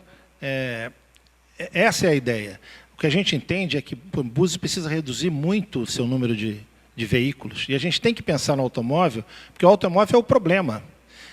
essa é a ideia. O que a gente entende é que o Búzios precisa reduzir muito o seu número de veículos. E a gente tem que pensar no automóvel, porque o automóvel é o problema.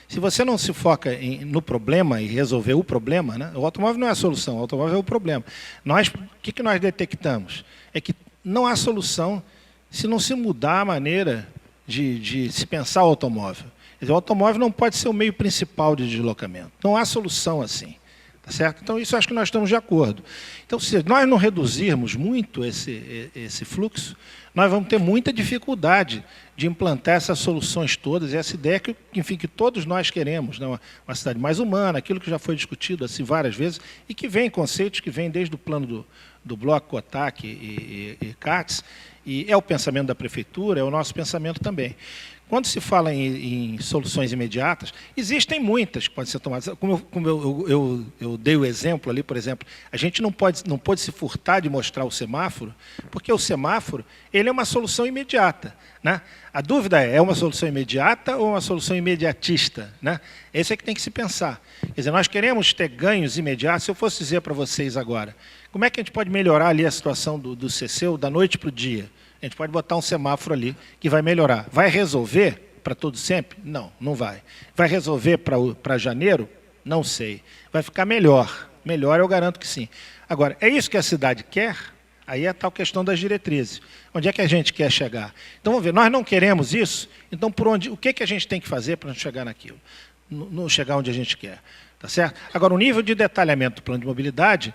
Se você não se foca no problema e resolver o problema, né, o automóvel não é a solução, o automóvel é o problema. O que nós detectamos? É que não há solução se não se mudar a maneira de se pensar o automóvel. Quer dizer, o automóvel não pode ser o meio principal de deslocamento. Não há solução assim. Tá certo? Então, isso acho que nós estamos de acordo. Então, se nós não reduzirmos muito esse fluxo, nós vamos ter muita dificuldade de implantar essas soluções todas, essa ideia que, enfim, que todos nós queremos, né? Uma cidade mais humana, aquilo que já foi discutido assim várias vezes, e que vem conceitos que vêm desde o plano do Bloco, Kotak e CATS, e é o pensamento da prefeitura, é o nosso pensamento também. Quando se fala em soluções imediatas, existem muitas que podem ser tomadas. Como eu dei o exemplo ali, por exemplo, a gente não pode se furtar de mostrar o semáforo, porque o semáforo ele é uma solução imediata. Né? A dúvida é uma solução imediata ou uma solução imediatista? Né? Esse é que tem que se pensar. Quer dizer, nós queremos ter ganhos imediatos. Se eu fosse dizer para vocês agora, como é que a gente pode melhorar ali a situação do CECEU da noite para o dia? A gente pode botar um semáforo ali que vai melhorar. Vai resolver para todo sempre? Não, não vai. Vai resolver para janeiro? Não sei. Vai ficar melhor. Melhor eu garanto que sim. Agora, é isso que a cidade quer? Aí é a tal questão das diretrizes. Onde é que a gente quer chegar? Então, vamos ver, nós não queremos isso, então o que a gente tem que fazer para não chegar naquilo? Não chegar onde a gente quer. Tá certo? Agora, o nível de detalhamento do plano de mobilidade,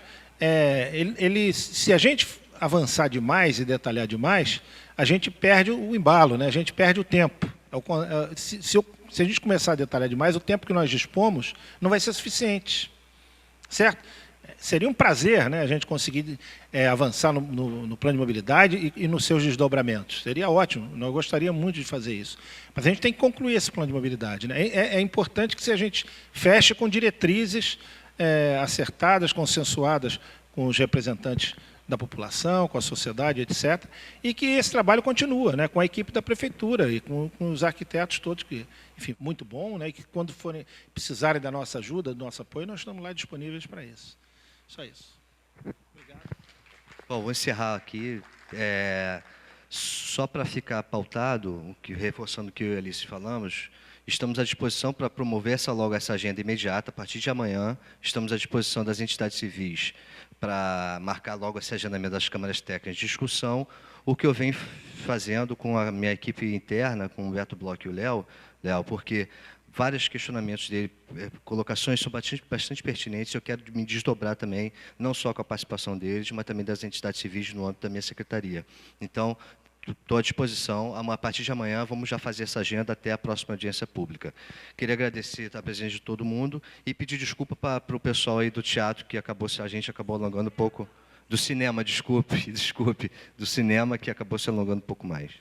se a gente avançar demais e detalhar demais, a gente perde o embalo, né? A gente perde o tempo. Se a gente começar a detalhar demais, o tempo que nós dispomos não vai ser suficiente. Certo? Seria um prazer, né, a gente conseguir avançar no plano de mobilidade e nos seus desdobramentos. Seria ótimo, nós gostaríamos muito de fazer isso. Mas a gente tem que concluir esse plano de mobilidade. Né? É importante que a gente feche com diretrizes acertadas, consensuadas com os representantes da população, com a sociedade, etc., e que esse trabalho continua, né, com a equipe da prefeitura e com os arquitetos todos, que, enfim, muito bom, né, e que quando precisarem da nossa ajuda, do nosso apoio, nós estamos lá disponíveis para isso. Só isso. Obrigado. Bom, vou encerrar aqui. Só para ficar pautado, reforçando o que eu e a Alice falamos, estamos à disposição para promover essa agenda imediata. A partir de amanhã, estamos à disposição das entidades civis para marcar logo esse agendamento das câmaras técnicas de discussão, o que eu venho fazendo com a minha equipe interna, com o Beto Bloch e o Léo, porque vários questionamentos dele, colocações são bastante pertinentes, eu quero me desdobrar também, não só com a participação deles, mas também das entidades civis no âmbito da minha secretaria. Então, estou à disposição. A partir de amanhã, vamos já fazer essa agenda até a próxima audiência pública. Queria agradecer a presença de todo mundo e pedir desculpa para o pessoal aí do teatro, que a gente acabou alongando um pouco, do cinema, desculpe, do cinema, que acabou se alongando um pouco mais.